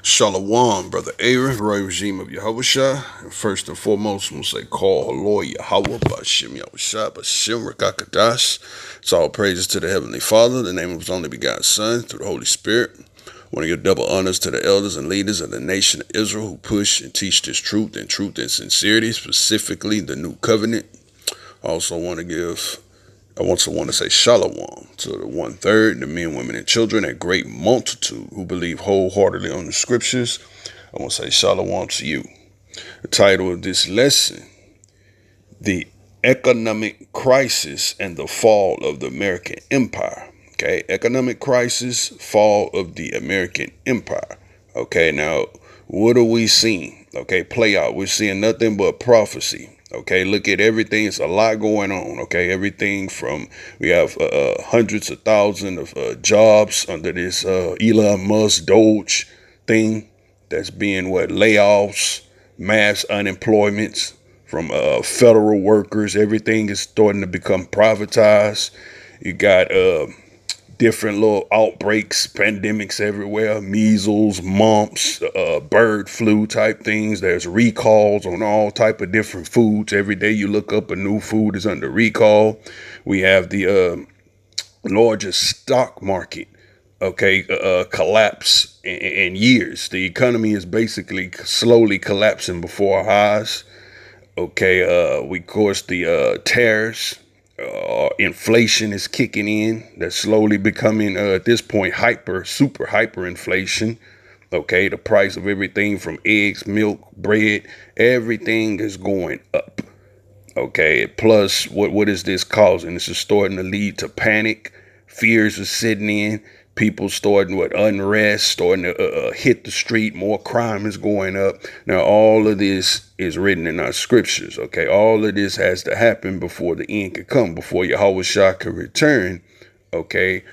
Shalom, Brother Aaron, Roy Regime of Yahushua. And first and foremost, I'm going to say, call Lord Yahweh, Bashim Yahushua, Bashim Rakakadash. It's all praises to the Heavenly Father, the name of His only begotten Son, through the Holy Spirit. I want to give double honors to the elders and leaders of the nation of Israel who push and teach this truth and sincerity, specifically the new covenant. I also want to say shalom to the 1/3, the men, women, and children, a great multitude who believe wholeheartedly on the scriptures. I want to say shalom to you. The title of this lesson, The Economic Crisis and the Fall of the American Empire. Okay, economic crisis, fall of the American Empire. Okay, now, what are we seeing? Okay, play out. We're seeing nothing but prophecy. Okay, look at everything. It's a lot going on. Okay, everything from we have hundreds of thousands of jobs under this Elon Musk Doge thing that's being layoffs, mass unemployments from federal workers. Everything is starting to become privatized. You got different little outbreaks, pandemics everywhere, measles, mumps, bird flu type things. There's recalls on all type of different foods. Every day you look up, a new food is under recall. We have the largest stock market, collapse in years. The economy is basically slowly collapsing before our eyes. We of course the tariffs, inflation is kicking in. That's slowly becoming at this point super hyper inflation. Okay, the price of everything from eggs, milk, bread, everything is going up. Okay, plus what is this causing? This is starting to lead to panic. Fears are sitting in. People starting with unrest, starting to hit the street. More crime is going up. Now, all of this is written in our scriptures. Okay, all of this has to happen before the end can come, before Yahweh Shah can return. Okay,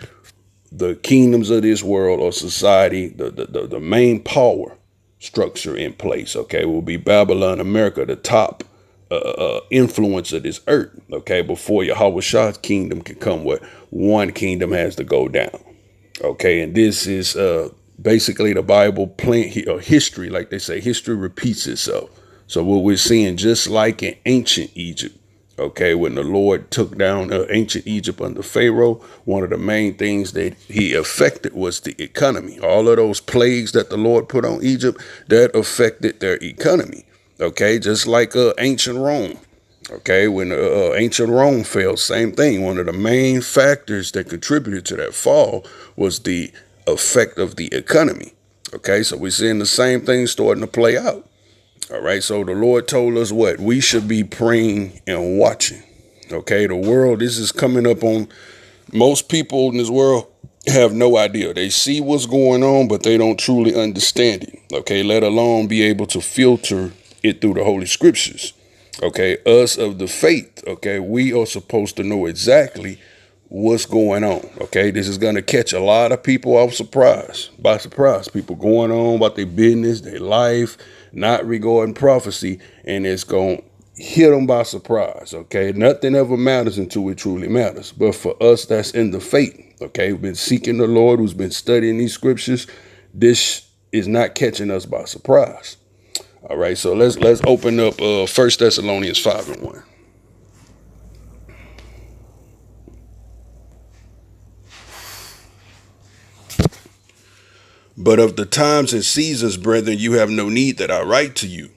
the kingdoms of this world or society, the main power structure in place. Okay, will be Babylon, America, the top influence of this earth. Okay, before Yahweh Shah's kingdom can come, where one kingdom has to go down. Okay, and this is basically the Bible history, like they say, history repeats itself. So what we're seeing, just like in ancient Egypt, okay, when the Lord took down ancient Egypt under Pharaoh, one of the main things that he affected was the economy. All of those plagues that the Lord put on Egypt, that affected their economy. Okay, just like ancient Rome. Okay, when ancient Rome fell, same thing. One of the main factors that contributed to that fall was the effect of the economy. Okay, so we're seeing the same thing starting to play out. All right, so the Lord told us what? We should be praying and watching. Okay, the world, this is coming up on most people in this world have no idea. They see what's going on, but they don't truly understand it. Okay, let alone be able to filter it through the Holy Scriptures. Okay, us of the faith, okay, we are supposed to know exactly what's going on. Okay, this is going to catch a lot of people by surprise. People going on about their business, their life, not regarding prophecy, and it's going to hit them by surprise. Okay, nothing ever matters until it truly matters. But for us that's in the faith, okay, we've been seeking the Lord, who's been studying these scriptures, this is not catching us by surprise. All right, so let's open up 1 Thessalonians 5:1. But of the times and seasons, brethren, you have no need that I write to you.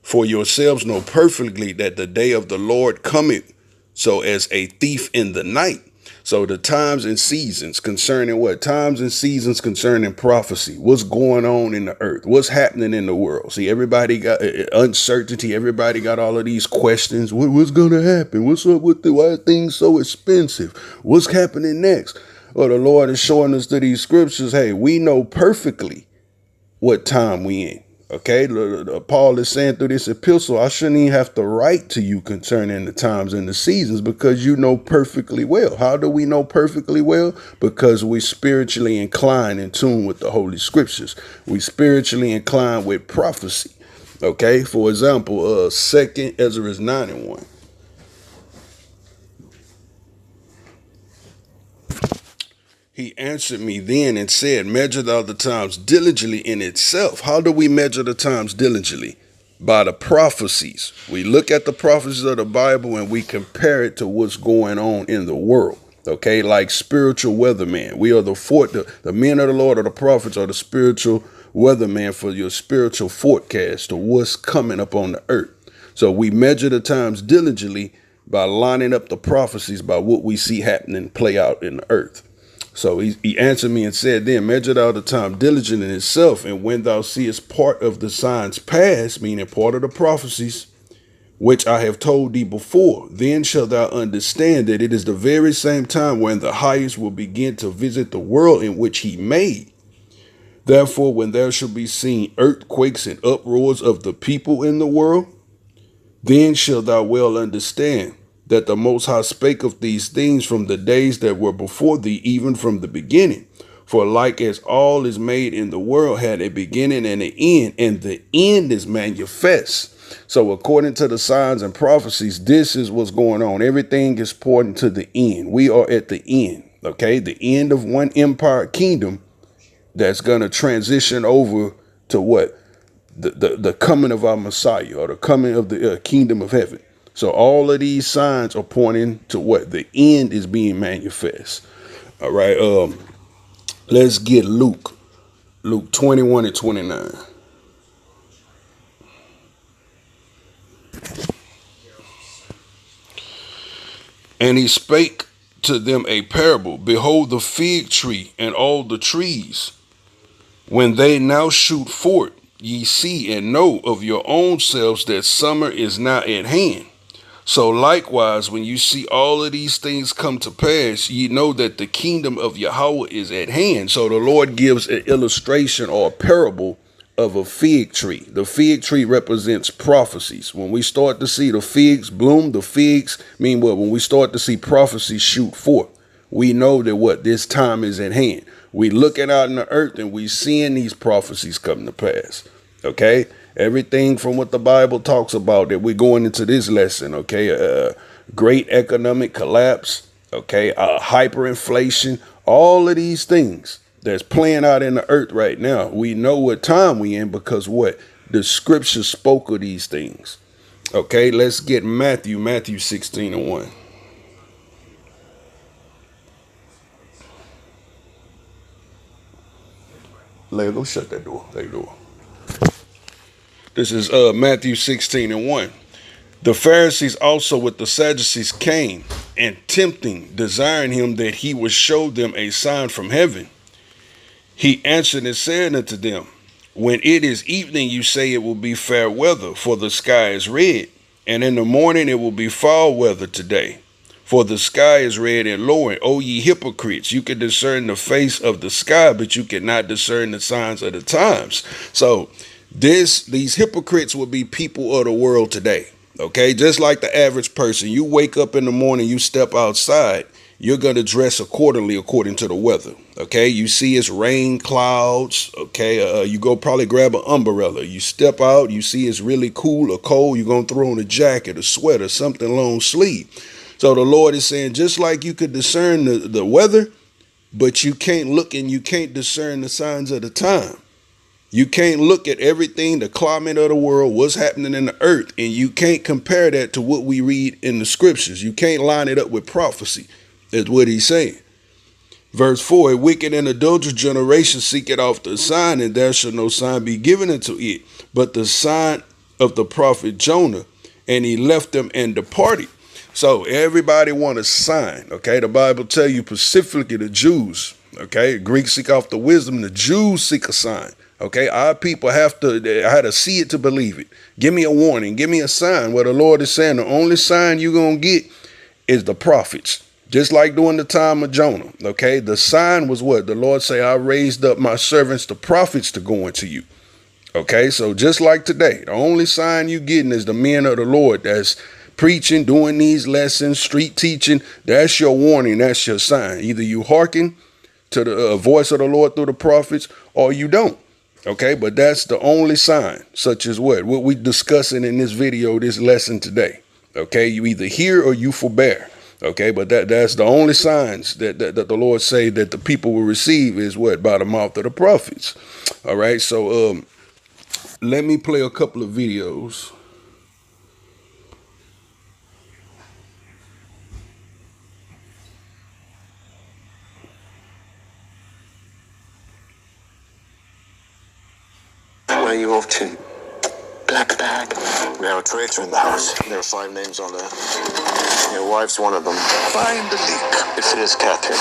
For yourselves know perfectly that the day of the Lord cometh so as a thief in the night. So the times and seasons concerning what? Times and seasons concerning prophecy. What's going on in the earth? What's happening in the world? See, everybody got uncertainty. Everybody got all of these questions. What's going to happen? What's up with why are things so expensive? What's happening next? Well, the Lord is showing us through these scriptures, hey, we know perfectly what time we in. Okay, Paul is saying through this epistle, I shouldn't even have to write to you concerning the times and the seasons because you know perfectly well. How do we know perfectly well? Because we spiritually incline in tune with the Holy Scriptures. We spiritually incline with prophecy. Okay, for example, 2nd Ezra 9:1. He answered me then and said, measure thou the times diligently in itself. How do we measure the times diligently? By the prophecies. We look at the prophecies of the Bible and we compare it to what's going on in the world. Okay, like spiritual weatherman. We are the men of the Lord or the prophets are the spiritual weatherman for your spiritual forecast of what's coming up on the earth. So we measure the times diligently by lining up the prophecies by what we see happening play out in the earth. So he answered me and said, then measure thou the time diligent in itself, and when thou seest part of the signs past, meaning part of the prophecies, which I have told thee before, then shalt thou understand that it is the very same time when the highest will begin to visit the world in which he made. Therefore, when there shall be seen earthquakes and uproars of the people in the world, then shalt thou well understand that the Most High spake of these things from the days that were before thee, even from the beginning. For like as all is made in the world had a beginning and an end, and the end is manifest. So according to the signs and prophecies, this is what's going on. Everything is pointing to the end. We are at the end, okay? The end of one empire kingdom that's going to transition over to what? The coming of our Messiah, or the coming of the kingdom of heaven. So all of these signs are pointing to what? The end is being manifest. All right. Let's get Luke 21 and 29. And he spake to them a parable. Behold, the fig tree and all the trees, when they now shoot forth, ye see and know of your own selves that summer is now at hand. So likewise, when you see all of these things come to pass, ye know that the kingdom of Yahweh is at hand. So the Lord gives an illustration or a parable of a fig tree. The fig tree represents prophecies. When we start to see the figs bloom, the figs mean what? When we start to see prophecies shoot forth, we know that what? This time is at hand. We looking out in the earth and we seeing these prophecies come to pass. Okay? Everything from what the Bible talks about that we're going into this lesson, okay? Great economic collapse, okay? Hyperinflation, all of these things that's playing out in the earth right now. We know what time we in because what? The scripture spoke of these things. Okay, let's get Matthew 16 and 1. Larry, go shut that door. That door. This is Matthew 16 and 1. The Pharisees also with the Sadducees came, and tempting, desiring him that he would show them a sign from heaven. He answered and said unto them, when it is evening, you say it will be fair weather, for the sky is red, and in the morning it will be foul weather today, for the sky is red and lowering. O ye hypocrites, you can discern the face of the sky, but you cannot discern the signs of the times. So these hypocrites will be people of the world today. Okay, just like the average person, you wake up in the morning, you step outside, you're going to dress accordingly according to the weather. Okay, you see it's rain clouds. Okay, you go probably grab an umbrella. You step out, you see it's really cool or cold. You're going to throw on a jacket, a sweater, something long sleeve. So the Lord is saying, just like you could discern the weather, but you can't look and you can't discern the signs of the time. You can't look at everything, the climate of the world, what's happening in the earth, and you can't compare that to what we read in the scriptures. You can't line it up with prophecy. That's what he's saying. Verse 4, a wicked and adulterous generation seeketh after a sign, and there shall no sign be given unto it, but the sign of the prophet Jonah. And he left them and departed. So everybody want a sign. Okay, the Bible tell you specifically the Jews. Okay, Greeks seek after wisdom, the Jews seek a sign. Okay, our people I had to see it to believe it. Give me a warning. Give me a sign. What the Lord is saying, the only sign you're going to get is the prophets. Just like during the time of Jonah. Okay, the sign was what? The Lord say, I raised up my servants, the prophets, to go into you. Okay, so just like today, the only sign you getting is the men of the Lord that's preaching, doing these lessons, street teaching. That's your warning. That's your sign. Either you hearken to the voice of the Lord through the prophets or you don't. Okay, but that's the only sign, such as what we discussing in this video, this lesson today. Okay, you either hear or you forbear. Okay, but that's the only signs that the Lord say that the people will receive is what? By the mouth of the prophets. All right, so let me play a couple of videos. Where are you off to? Black bag. We have a traitor in the house. There are 5 names on there. Your wife's one of them. Find the leak. If it is Catherine,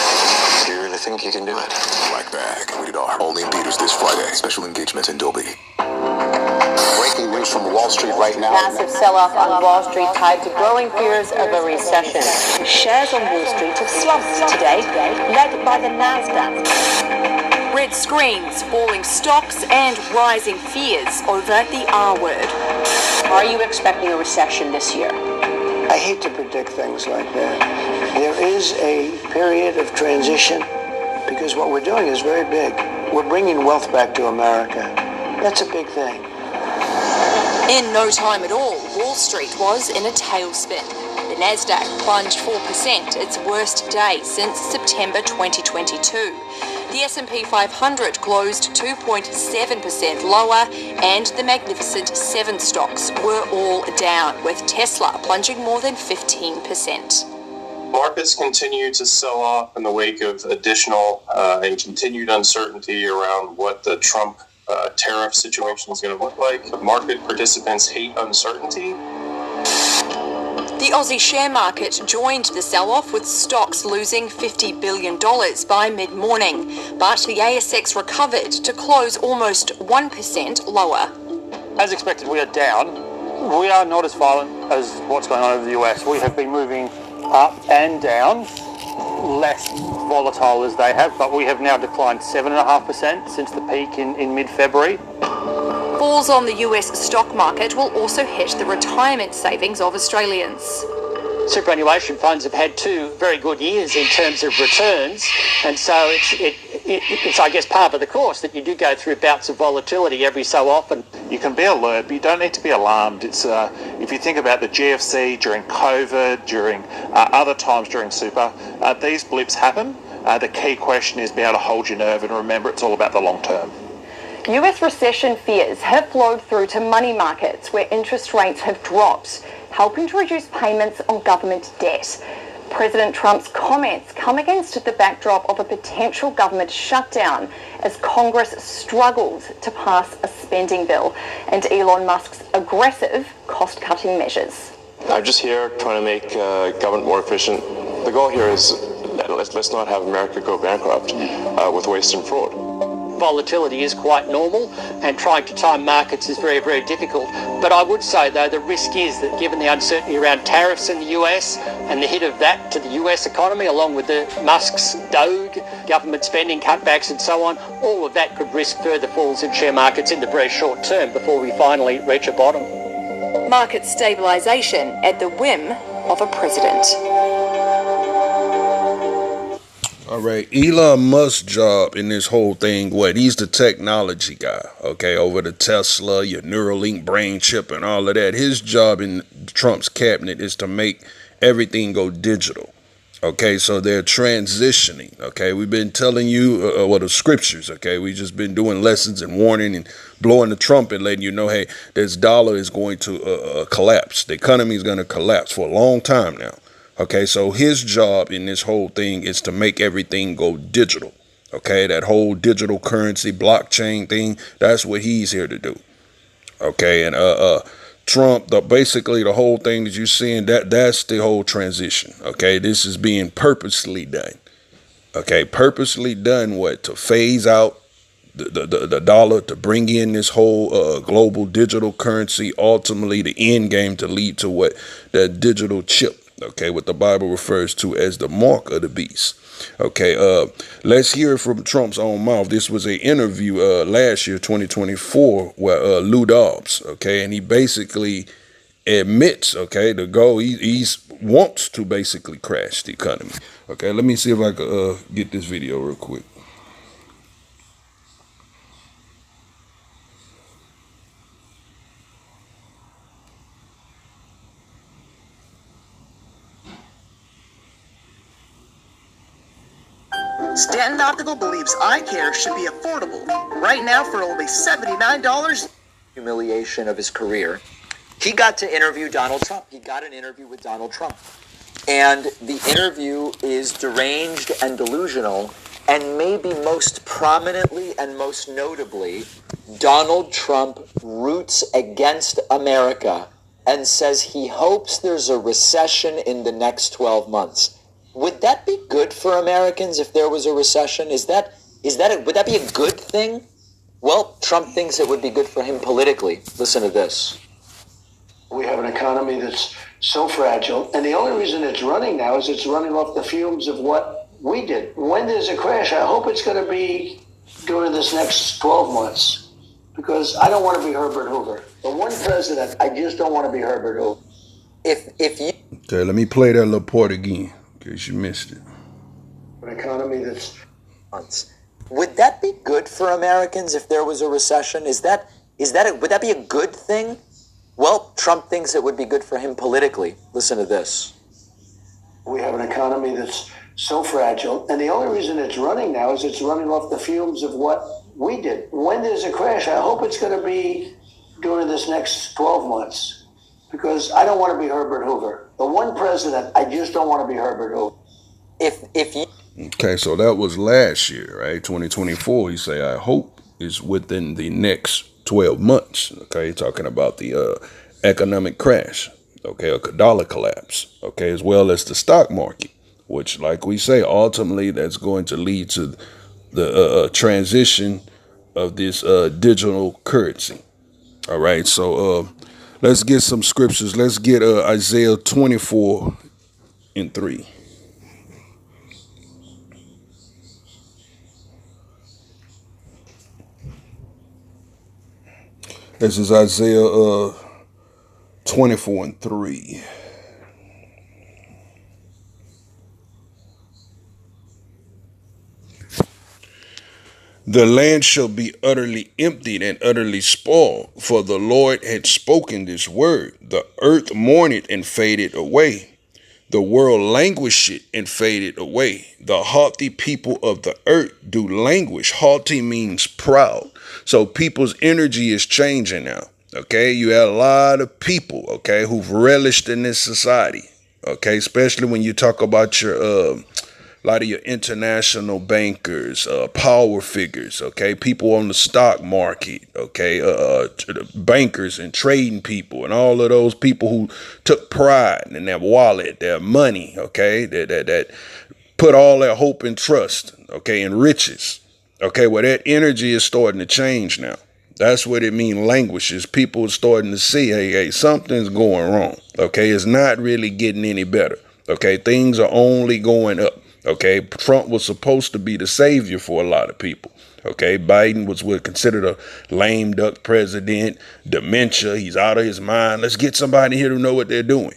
do you really think you can do it? Black bag. Rated R. Only in theaters this Friday. Special engagements in Dolby. Breaking news from Wall Street right now. Massive sell-off on Wall Street tied to growing fears of a recession. Shares on Wall Street have slumped today, led by the Nasdaq. Red screens, falling stocks and rising fears over the R word. Are you expecting a recession this year? I hate to predict things like that. There is a period of transition because what we're doing is very big. We're bringing wealth back to America. That's a big thing. In no time at all, Wall Street was in a tailspin. The Nasdaq plunged 4%, its worst day since September 2022. The S&P 500 closed 2.7% lower, and the Magnificent 7 stocks were all down, with Tesla plunging more than 15%. Markets continue to sell off in the wake of additional and continued uncertainty around what the Trump tariff situation is going to look like. Market participants hate uncertainty. The Aussie share market joined the sell-off, with stocks losing $50 billion by mid-morning, but the ASX recovered to close almost 1% lower. As expected, we are down. We are not as violent as what's going on over the US. We have been moving up and down, less volatile as they have, but we have now declined 7.5% since the peak in mid-February. Falls on the US stock market will also hit the retirement savings of Australians. Superannuation funds have had 2 very good years in terms of returns, and so it's I guess part of the course that you do go through bouts of volatility every so often. You can be alert, but you don't need to be alarmed. It's if you think about the GFC, during COVID, during other times during super, these blips happen. The key question is be able to hold your nerve and remember it's all about the long term. US recession fears have flowed through to money markets, where interest rates have dropped, helping to reduce payments on government debt. President Trump's comments come against the backdrop of a potential government shutdown as Congress struggles to pass a spending bill, and Elon Musk's aggressive cost-cutting measures. I'm just here trying to make government more efficient. The goal here is let's not have America go bankrupt with waste and fraud. Volatility is quite normal, and trying to time markets is very, very difficult. But I would say, though, the risk is that given the uncertainty around tariffs in the US and the hit of that to the US economy, along with the Musk's Doge, government spending cutbacks and so on, all of that could risk further falls in share markets in the very short term before we finally reach a bottom. Market stabilisation at the whim of a president. All right, Elon Musk's job in this whole thing, he's the technology guy, okay, over the Tesla, your Neuralink brain chip and all of that. His job in Trump's cabinet is to make everything go digital, okay, so they're transitioning, okay. We've been telling you, the scriptures, okay, we just been doing lessons and warning and blowing the trumpet, letting you know, hey, this dollar is going to collapse. The economy is going to collapse for a long time now. Okay, so his job in this whole thing is to make everything go digital. Okay, that whole digital currency blockchain thing, that's what he's here to do. Okay, and Trump, basically the whole thing that you're seeing, that's the whole transition. Okay, this is being purposely done. Okay, purposely done to phase out the dollar, to bring in this whole global digital currency, ultimately the end game to lead to that digital chip. Okay, what the Bible refers to as the mark of the beast. Okay, let's hear it from Trump's own mouth. This was an interview last year, 2024, where Lou Dobbs, okay, and he basically admits, okay, the goal, he wants to basically crash the economy. Okay, let me see if I can get this video real quick. Stanton Optical believes eye care should be affordable. Right now for only $79. Humiliation of his career. He got to interview Donald Trump. He got an interview with Donald Trump. And the interview is deranged and delusional, and maybe most prominently and most notably, Donald Trump roots against America and says he hopes there's a recession in the next 12 months. Would that be good for Americans if there was a recession? Would that be a good thing? Well, Trump thinks it would be good for him politically. Listen to this. We have an economy that's so fragile, and the only reason it's running now is it's running off the fumes of what we did. When there's a crash, I hope it's going to be during this next 12 months, because I don't want to be Herbert Hoover. The one president, I just don't want to be Herbert Hoover. Okay, let me play that little part again, in case you missed it. An economy that's... Would that be good for Americans if there was a recession? Would that be a good thing? Well, Trump thinks it would be good for him politically. Listen to this. We have an economy that's so fragile, and the only reason it's running now is it's running off the fumes of what we did. When there's a crash, I hope it's going to be during this next 12 months, because I don't want to be Herbert Hoover. The one president, I just don't want to be Herbert Hoover. Okay, so that was last year, right? 2024. He say, I hope is within the next 12 months. Okay, talking about the economic crash. Okay, a dollar collapse. Okay, as well as the stock market, which, like we say, ultimately that's going to lead to the transition of this digital currency. All right, so let's get some scriptures. Let's get Isaiah 24:3. This is Isaiah 24:3. The land shall be utterly emptied and utterly spoiled, for the Lord had spoken this word. The earth mourned and faded away. The world languished and faded away. The haughty people of the earth do languish. Haughty means proud. So people's energy is changing now. Okay, you had a lot of people, okay, who've relished in this society. Okay, especially when you talk about your a lot of your international bankers, power figures, okay, people on the stock market, okay, bankers and trading people, and all of those people who took pride in their wallet, their money, okay, that put all their hope and trust, okay, in riches, okay, well, that energy is starting to change now. That's what it means, languishes. People are starting to see, hey, something's going wrong, okay, it's not really getting any better, okay, things are only going up. Okay, Trump was supposed to be the savior for a lot of people. Okay, Biden was considered a lame duck president, dementia, he's out of his mind. Let's get somebody here to know what they're doing.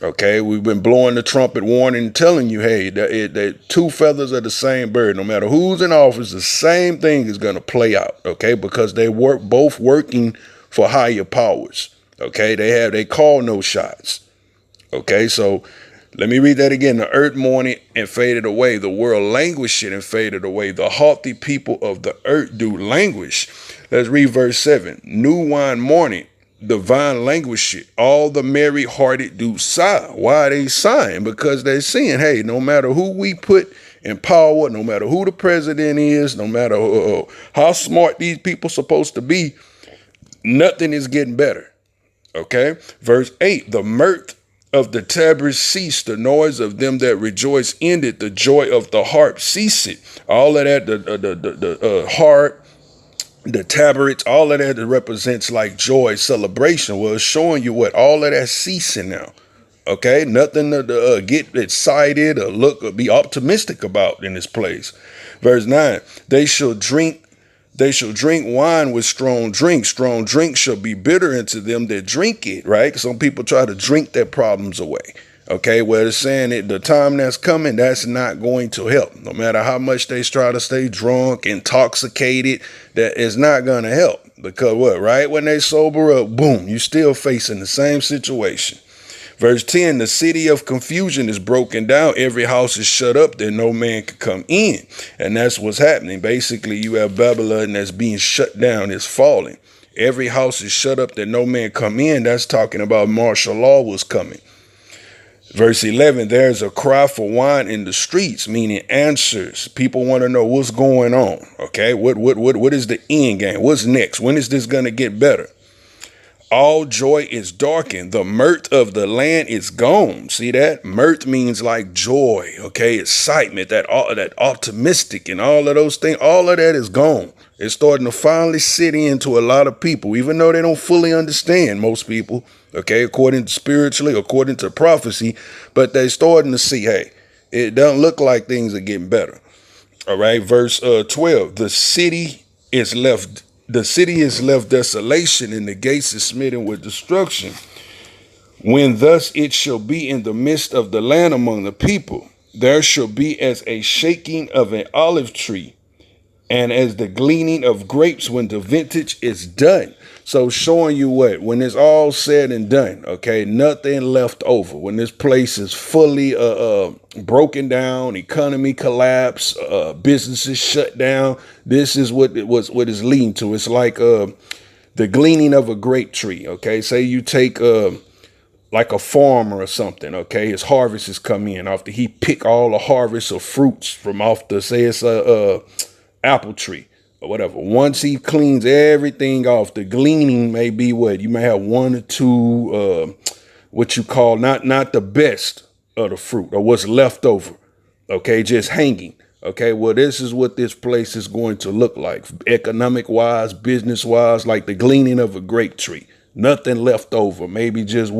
Okay, we've been blowing the trumpet warning, telling you, hey, that two feathers are the same bird. No matter who's in office, the same thing is going to play out. Okay, because they both working for higher powers. Okay, they call no shots. Okay, so let me read that again. The earth mourned and faded away. The world languished and faded away. The haughty people of the earth do languish. Let's read verse 7. New wine mourning, the vine languished. All the merry-hearted do sigh. Why are they sighing? Because they're saying, hey, no matter who we put in power, no matter who the president is, no matter how smart these people supposed to be, nothing is getting better. Okay? Verse 8, the mirth of the tabrets ceased, the noise of them that rejoice ended, the joy of the harp ceased. All of that, the harp, the tabrets, all of that represents like joy, celebration. Well, it's showing you what all of that's ceasing now. Okay, nothing to get excited or be optimistic about in this place. Verse 9, they shall drink wine with strong drink. Strong drink shall be bitter unto them that drink it, right? Some people try to drink their problems away. Okay, well, it's saying that the time that's coming, that's not going to help. No matter how much they try to stay drunk, intoxicated, that is not going to help. Because what, right? When they sober up, boom, you still facing the same situation. Verse 10, the city of confusion is broken down. Every house is shut up that no man can come in. And that's what's happening. Basically, you have Babylon that's being shut down, it's falling. Every house is shut up that no man come in. That's talking about martial law was coming. Verse 11, there's a cry for wine in the streets, meaning answers. People want to know what's going on. Okay, what is the end game? What's next? When is this going to get better? All joy is darkened. The mirth of the land is gone. See that? Mirth means like joy, okay? Excitement, that optimistic and all of those things. All of that is gone. It's starting to finally sit into a lot of people, even though they don't fully understand, most people, okay, according to spiritually, according to prophecy, but they're starting to see, hey, it doesn't look like things are getting better. All right, verse 12, the city is left desolation, and the gates is smitten with destruction. When thus it shall be in the midst of the land among the people, there shall be as a shaking of an olive tree, and as the gleaning of grapes when the vintage is done. So showing you what, when it's all said and done, okay, nothing left over. When this place is fully broken down, economy collapse, businesses shut down, this is what it's leading to. It's like the gleaning of a grape tree, okay? Say you take like a farmer or something, okay? His harvest is come in after he pick all the harvest of fruits from off the, say it's apple tree or whatever. Once he cleans everything off, the gleaning may be what you may have one or two what you call not the best of the fruit or what's left over, okay, just hanging. Okay, well, this is what this place is going to look like, economic wise, business wise, like the gleaning of a grape tree. Nothing left over. Maybe just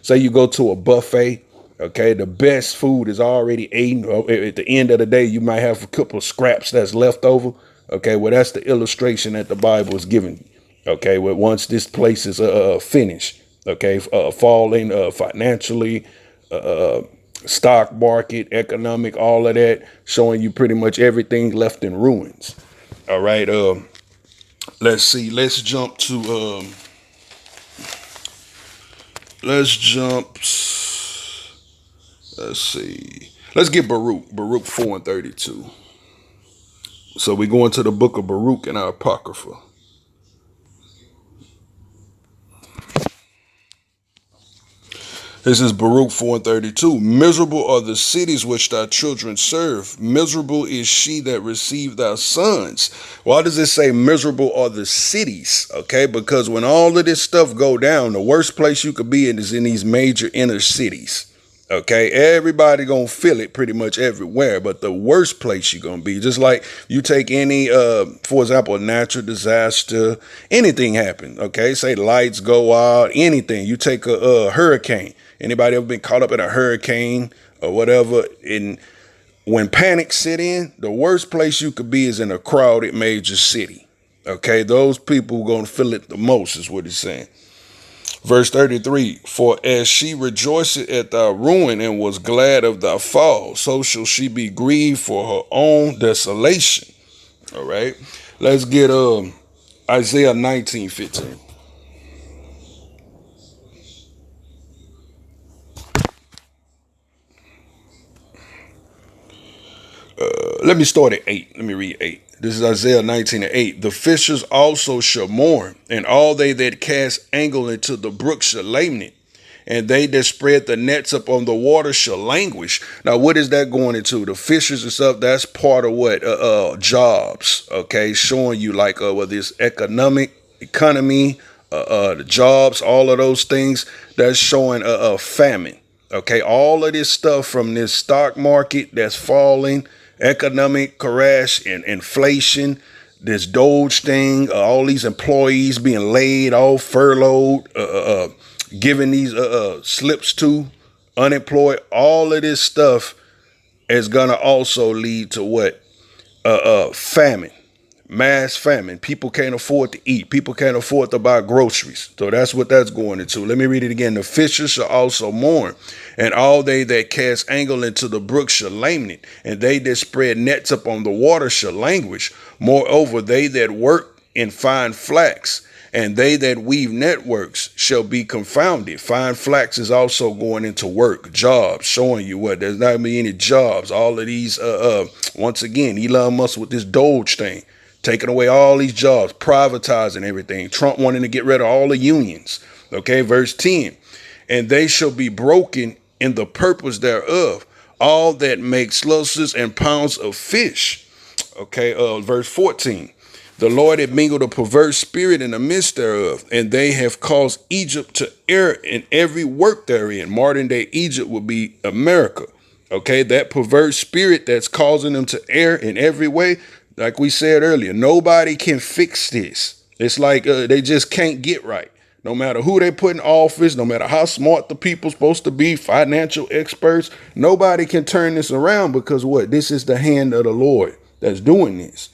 say you go to a buffet. Okay, the best food is already eaten. At the end of the day, you might have a couple of scraps that's left over. Okay, well, that's the illustration that the Bible is giving. Okay, well, once this place is finished, okay, falling financially, stock market, economic, all of that, showing you pretty much everything left in ruins. All right, let's see. Let's jump to let's see. Let's get Baruch 4:32. So we go into the book of Baruch in our Apocrypha. This is Baruch 4:32. Miserable are the cities which thy children serve. Miserable is she that received thy sons. Why does it say miserable are the cities? Okay, because when all of this stuff go down, the worst place you could be in is in these major inner cities. Okay, everybody gonna feel it pretty much everywhere, but the worst place you're gonna be, just like you take any, for example, a natural disaster, anything happen. Okay, say lights go out, anything. You take a hurricane. Anybody ever been caught up in a hurricane or whatever? And when panic set in, the worst place you could be is in a crowded major city. Okay, those people gonna feel it the most, is what he's saying. Verse 33, for as she rejoiced at thy ruin and was glad of thy fall, so shall she be grieved for her own desolation. All right, let's get Isaiah 19:15. Let me start at 8. Let me read 8. This is Isaiah 19:8. The fishers also shall mourn, and all they that cast angle into the brook shall lament, and they that spread the nets upon the water shall languish. Now, what is that going into? The fishers and stuff, that's part of what? Jobs, okay? Showing you like whether it's economy, the jobs, all of those things, that's showing a famine, okay? All of this stuff from this stock market that's falling, economic crash and inflation, this Doge thing, all these employees being laid off, furloughed, giving these slips to unemployed, all of this stuff is gonna also lead to what? Famine, mass famine. People can't afford to eat. People can't afford to buy groceries. So that's what that's going into. Let me read it again. The fishers shall also mourn, and all they that cast angle into the brook shall lament, and they that spread nets upon the water shall languish. Moreover, they that work in fine flax And they that weave networks shall be confounded. Fine flax is also going into work, jobs, showing you what there's not be any jobs. All of these, once again, Elon Musk with this Doge thing, taking away all these jobs, privatizing everything. Trump wanting to get rid of all the unions. Okay, verse 10. And they shall be broken in the purpose thereof, all that make sluices and pounds of fish. Okay, verse 14. The Lord had mingled a perverse spirit in the midst thereof, and they have caused Egypt to err in every work therein. Modern day Egypt would be America. Okay, that perverse spirit that's causing them to err in every way. Like we said earlier, nobody can fix this. It's like they just can't get right. No matter who they put in office, no matter how smart the people's supposed to be, financial experts, nobody can turn this around because what? This is the hand of the Lord that's doing this.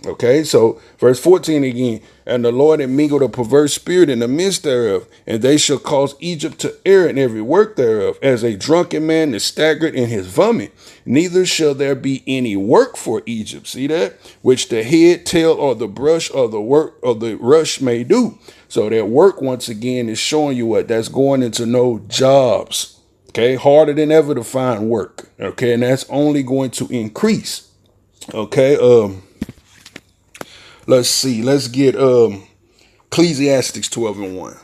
Okay, so verse 14 again, and the Lord had mingled a perverse spirit in the midst thereof, and they shall cause Egypt to err in every work thereof, as a drunken man is staggered in his vomit. Neither shall there be any work for Egypt. See that? Which the head, tail, or the brush, or the work, or the rush may do. So that work, once again, is showing you what? That's going into no jobs. Okay, harder than ever to find work. Okay, and that's only going to increase. Okay, let's see. Let's get Ecclesiastes 12:1.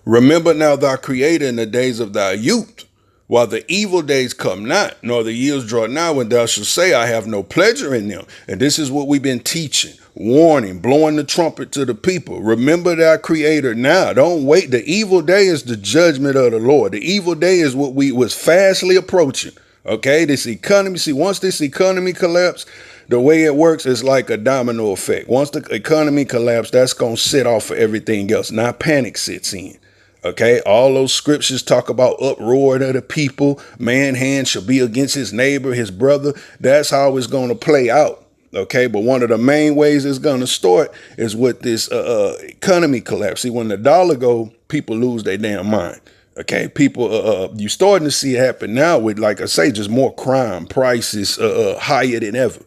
Remember now thy creator in the days of thy youth, while the evil days come not, nor the years draw nigh, when thou shalt say, I have no pleasure in them. And this is what we've been teaching, warning, blowing the trumpet to the people. Remember thy creator now. Don't wait. The evil day is the judgment of the Lord. The evil day is what we was fastly approaching. Okay, this economy, see, once this economy collapse, the way it works is like a domino effect. Once the economy collapse, that's going to set off for everything else. Now panic sits in. Okay, all those scriptures talk about uproar of the people. Man hand shall be against his neighbor, his brother. That's how it's going to play out. Okay, but one of the main ways it's going to start is with this economy collapse. See, when the dollar go, people lose their damn mind. Okay, people, you starting to see it happen now with, like I say, just more crime, prices higher than ever.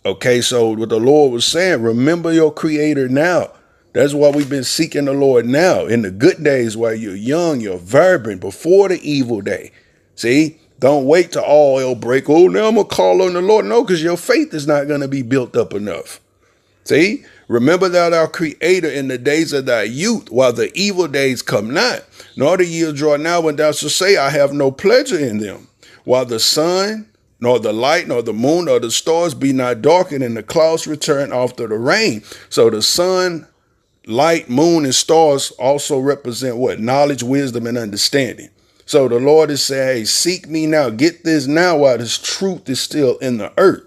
Okay, so what the Lord was saying, remember your creator now. That's why we've been seeking the Lord now in the good days while you're young, you're vibrant, before the evil day. See, don't wait till all hell break. Oh, now I'm going to call on the Lord. No, because your faith is not going to be built up enough. See, remember thou our creator in the days of thy youth, while the evil days come not, nor the years draw nigh, when thou shalt say, I have no pleasure in them. While the sun, nor the light, nor the moon, nor the stars be not darkened, and the clouds return after the rain. So the sun, light, moon, and stars also represent what? Knowledge, wisdom, and understanding. So the Lord is saying, hey, seek me now. Get this now while this truth is still in the earth.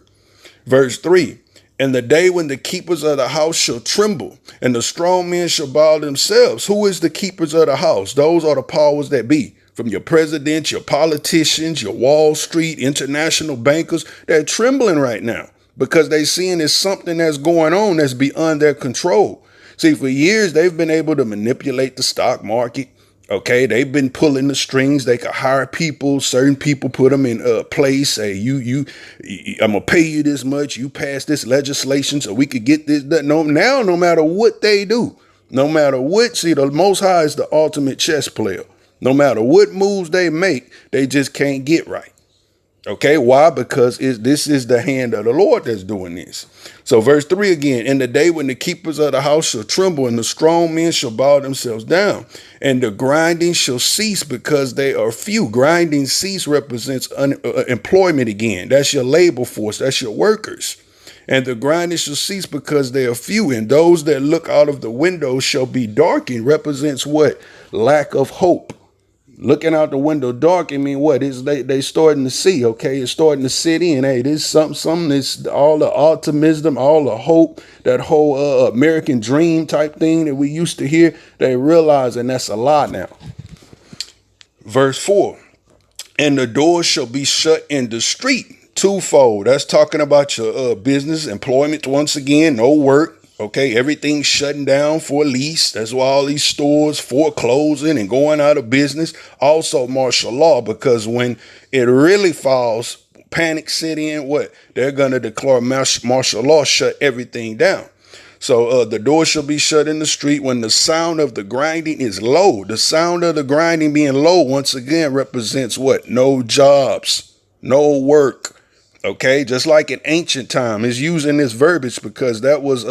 Verse 3. And the day when the keepers of the house shall tremble, and the strong men shall bow themselves. Who is the keepers of the house? Those are the powers that be. From your president, your politicians, your Wall Street, international bankers. They're trembling right now because they're seeing there's something that's going on that's beyond their control. See, for years, they've been able to manipulate the stock market. Okay, they've been pulling the strings. They could hire people, certain people, put them in a place, say, I'm going to pay you this much. You pass this legislation so we could get this done. No, now, no matter what they do, no matter what, see, the Most High is the ultimate chess player. No matter what moves they make, they just can't get right. Okay, why? Because this is the hand of the Lord that's doing this. So verse 3 again, in the day when the keepers of the house shall tremble, and the strong men shall bow themselves down, and the grinding shall cease because they are few. Grinding cease represents employment again. That's your labor force. That's your workers. And the grinding shall cease because they are few, and those that look out of the windows shall be darkened. Represents what? Lack of hope. Looking out the window dark, I mean, what is they starting to see? Okay, it's starting to sit in. Hey, this something. It's all the optimism, all the hope, that whole American dream type thing that we used to hear. They realizing that's a lie now. Verse 4, and the doors shall be shut in the street. Twofold. That's talking about your business, employment. Once again, no work. Okay, everything's shutting down for a lease. That's why all these stores foreclosing and going out of business. Also martial law, because when it really falls, panic set in, what? They're going to declare martial law, shut everything down. So the door shall be shut in the street when the sound of the grinding is low. The sound of the grinding being low, once again, represents what? No jobs, no work. Okay, just like in ancient time, is using this verbiage because that was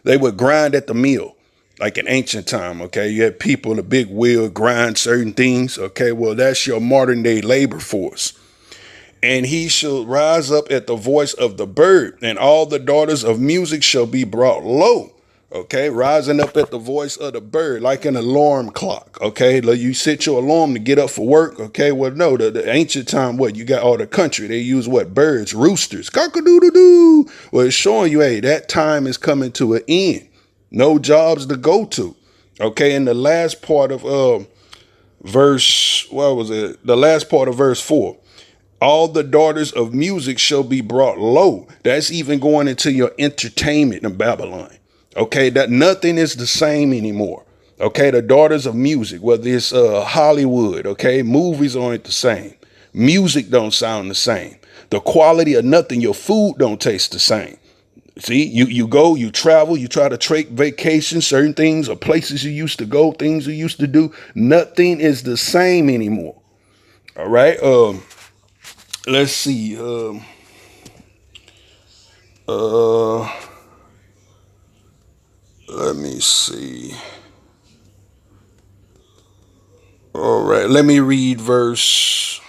they would grind at the mill, like in ancient time. Okay, you had people in a big wheel grind certain things. Okay, well that's your modern day labor force. And he shall rise up at the voice of the bird, and all the daughters of music shall be brought low. Okay, rising up at the voice of the bird, like an alarm clock. Okay, like you set your alarm to get up for work. Okay, well, no, the ancient time, what you got all the country, they use what? Birds, roosters, cock-a-doodle-doo. Well, it's showing you, hey, that time is coming to an end. No jobs to go to. Okay, in the last part of verse, what was it? The last part of verse 4. All the daughters of music shall be brought low. That's even going into your entertainment in Babylon. Okay, that nothing is the same anymore. Okay, the daughters of music, whether it's Hollywood, okay, movies aren't the same. Music don't sound the same. The quality of nothing, your food don't taste the same. See, you go, you travel, you try to take vacation, certain things or places you used to go, things you used to do. Nothing is the same anymore. All right. Let's see. Let me see. All right. Let me read verse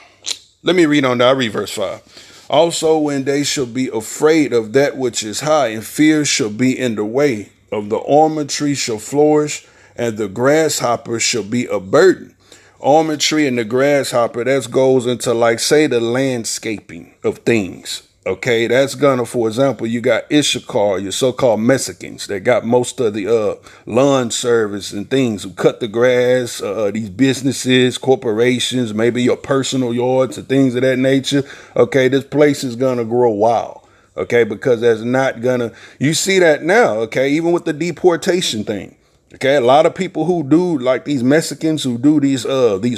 5. Also, when they shall be afraid of that which is high, and fear shall be in the way of the almond tree shall flourish, and the grasshopper shall be a burden. Almond tree and the grasshopper, that goes into, like, say, the landscaping of things. Okay, that's gonna, for example, you got Issachar, your so-called Mexicans that got most of the lawn service and things who cut the grass, these businesses, corporations, maybe your personal yards and things of that nature. Okay, this place is gonna grow wild. Okay, because that's not gonna, you see that now, okay, even with the deportation thing. Okay, a lot of people who do, like these Mexicans who do these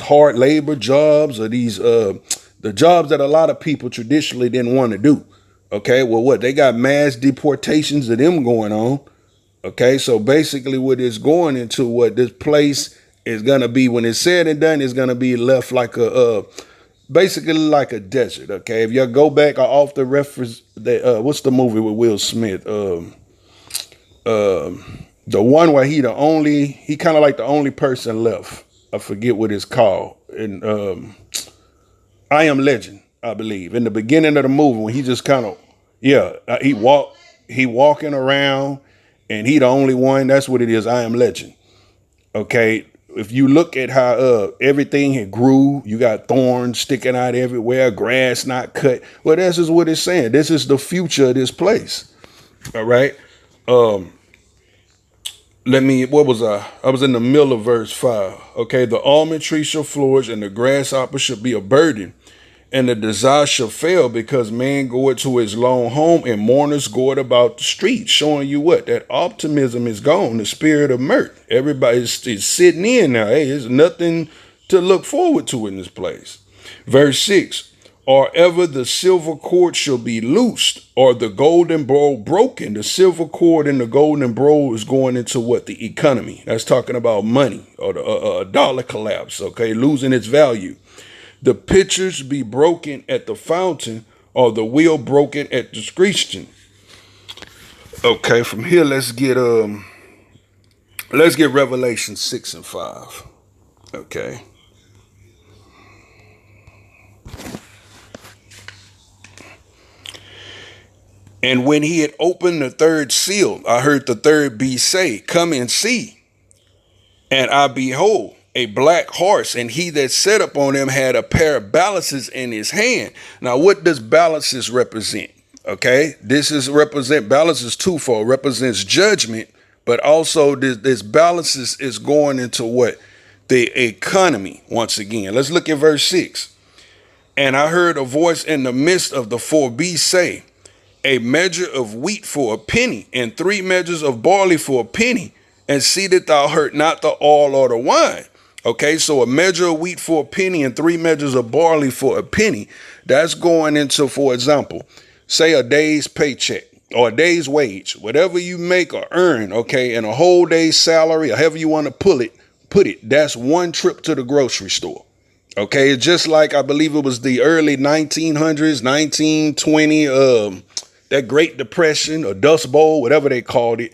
hard labor jobs, or these the jobs that a lot of people traditionally didn't want to do. Okay, well, what, they got mass deportations of them going on. Okay, so basically what it's going into, what this place is gonna be when it's said and done, is gonna be left like a basically like a desert. Okay, if y'all go back, I often reference that what's the movie with Will Smith? The one where he kind of like the only person left. I forget what it's called. And I Am Legend, I believe. In the beginning of the movie, when he just kind of, he walking around and he the only one. That's what it is. I Am Legend. Okay. If you look at how everything had grew, you got thorns sticking out everywhere, grass not cut. Well, this is what it's saying. This is the future of this place. All right. What was I? I was in the middle of verse 5. Okay, the almond tree shall flourish, and the grasshopper shall be a burden, and the desire shall fail, because man goeth to his lone home, and mourners goeth about the streets, showing you what? That optimism is gone, the spirit of mirth. Everybody's sitting in now. Hey, there's nothing to look forward to in this place. Verse 6. Or ever the silver cord shall be loosed, or the golden bowl broken. The silver cord and the golden bowl is going into what? The economy. That's talking about money, or the dollar collapse, okay, losing its value. The pitchers be broken at the fountain, or the wheel broken at the screeching. Okay, from here let's get Revelation 6 and 5. Okay. And when he had opened the third seal, I heard the third beast say, Come and see. And I behold a black horse, and he that sat upon him had a pair of balances in his hand. Now, what does balances represent? Okay, balances twofold, represents judgment, but also this balances is going into what? The economy once again. Let's look at verse 6. And I heard a voice in the midst of the four beasts say, a measure of wheat for a penny, and 3 measures of barley for a penny, and see that thou hurt not the oil or the wine. Okay, so a measure of wheat for a penny and 3 measures of barley for a penny. That's going into, for example, say a day's paycheck or a day's wage, whatever you make or earn, okay, and a whole day's salary, or however you want to put it, that's one trip to the grocery store. Okay, it's just like, I believe it was the early 1900s, 1920, that Great Depression or Dust Bowl, whatever they called it.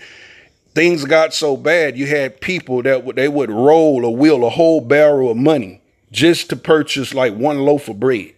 Things got so bad, you had people that they would roll or wheel a whole barrel of money just to purchase like one loaf of bread.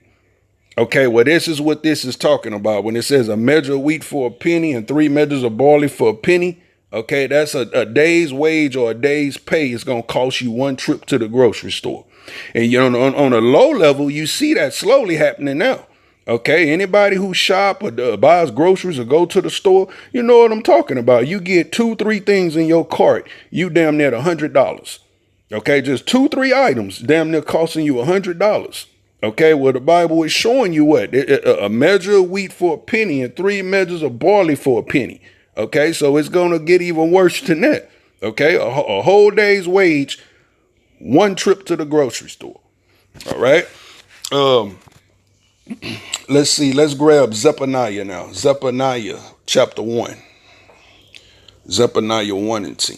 Okay, well, this is what this is talking about when it says a measure of wheat for a penny and 3 measures of barley for a penny. Okay, that's a day's wage or a day's pay is going to cost you one trip to the grocery store. And you know, on a low level, you see that slowly happening now. Okay, anybody who shop or buys groceries or go to the store, you know what I'm talking about. You get 2-3 things in your cart, you damn near $100. Okay, just 2-3 items, damn near costing you $100. Okay, well, the Bible is showing you what? A measure of wheat for a penny and 3 measures of barley for a penny. Okay, so it's going to get even worse than that. Okay, a whole day's wage, one trip to the grocery store. All right. Let's see. Let's grab Zephaniah now. Zephaniah chapter 1. Zephaniah 1 and 10.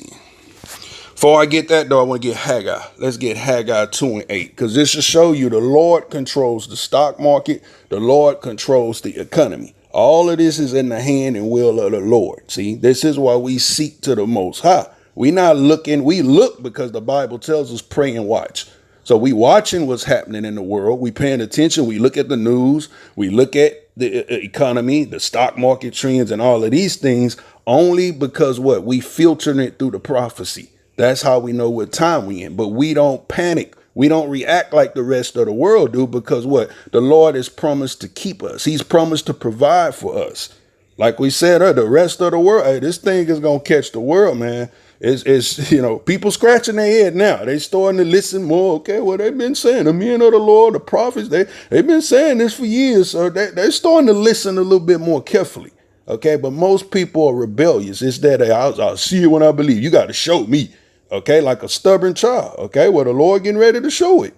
Before I get that, though, I want to get Haggai. Let's get Haggai 2 and 8. Because this should show you the Lord controls the stock market. The Lord controls the economy. All of this is in the hand and will of the Lord. See, this is why we seek to the Most High. We not looking. We look because the Bible tells us pray and watch. So we watching what's happening in the world. We paying attention. We look at the news. We look at the economy, the stock market trends, and all of these things only because what? We filtering it through the prophecy. That's how we know what time we in. But we don't panic. We don't react like the rest of the world do because what? The Lord has promised to keep us. He's promised to provide for us. Like we said, the rest of the world, hey, this thing is going to catch the world, man. It's you know, people scratching their head now. They starting to listen more. Okay, well, they've been saying, the men of the Lord, the prophets, they've been saying this for years. So they're starting to listen a little bit more carefully. Okay, but most people are rebellious. It's that I'll see it when I believe. You got to show me. Okay, like a stubborn child. Okay, well, the Lord getting ready to show it.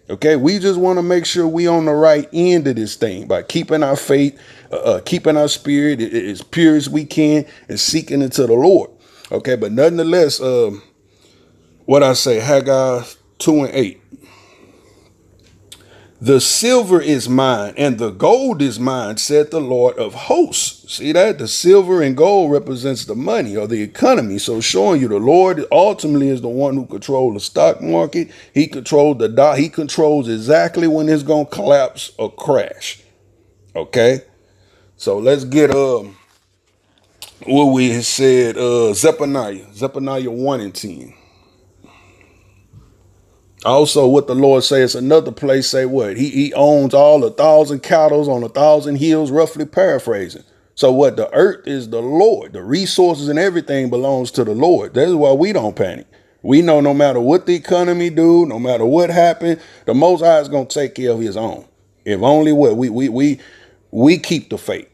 Okay, we just want to make sure we on the right end of this thing by keeping our faith, keeping our spirit as pure as we can and seeking into the Lord. Okay, but nonetheless, what I say, Haggai 2 and 8. The silver is mine and the gold is mine, said the Lord of hosts. See that? The silver and gold represents the money or the economy. So showing you the Lord ultimately is the one who controls the stock market. He controls he controls exactly when it's going to collapse or crash. Okay. So let's get, what we said, Zephaniah 1 and 10. Also, what the Lord says, another place say what? He owns all 1,000 cattle on 1,000 hills, roughly paraphrasing. So what? The earth is the Lord. The resources and everything belongs to the Lord. That's why we don't panic. We know no matter what the economy do, no matter what happened, the Most High is going to take care of his own. If only what? We keep the faith.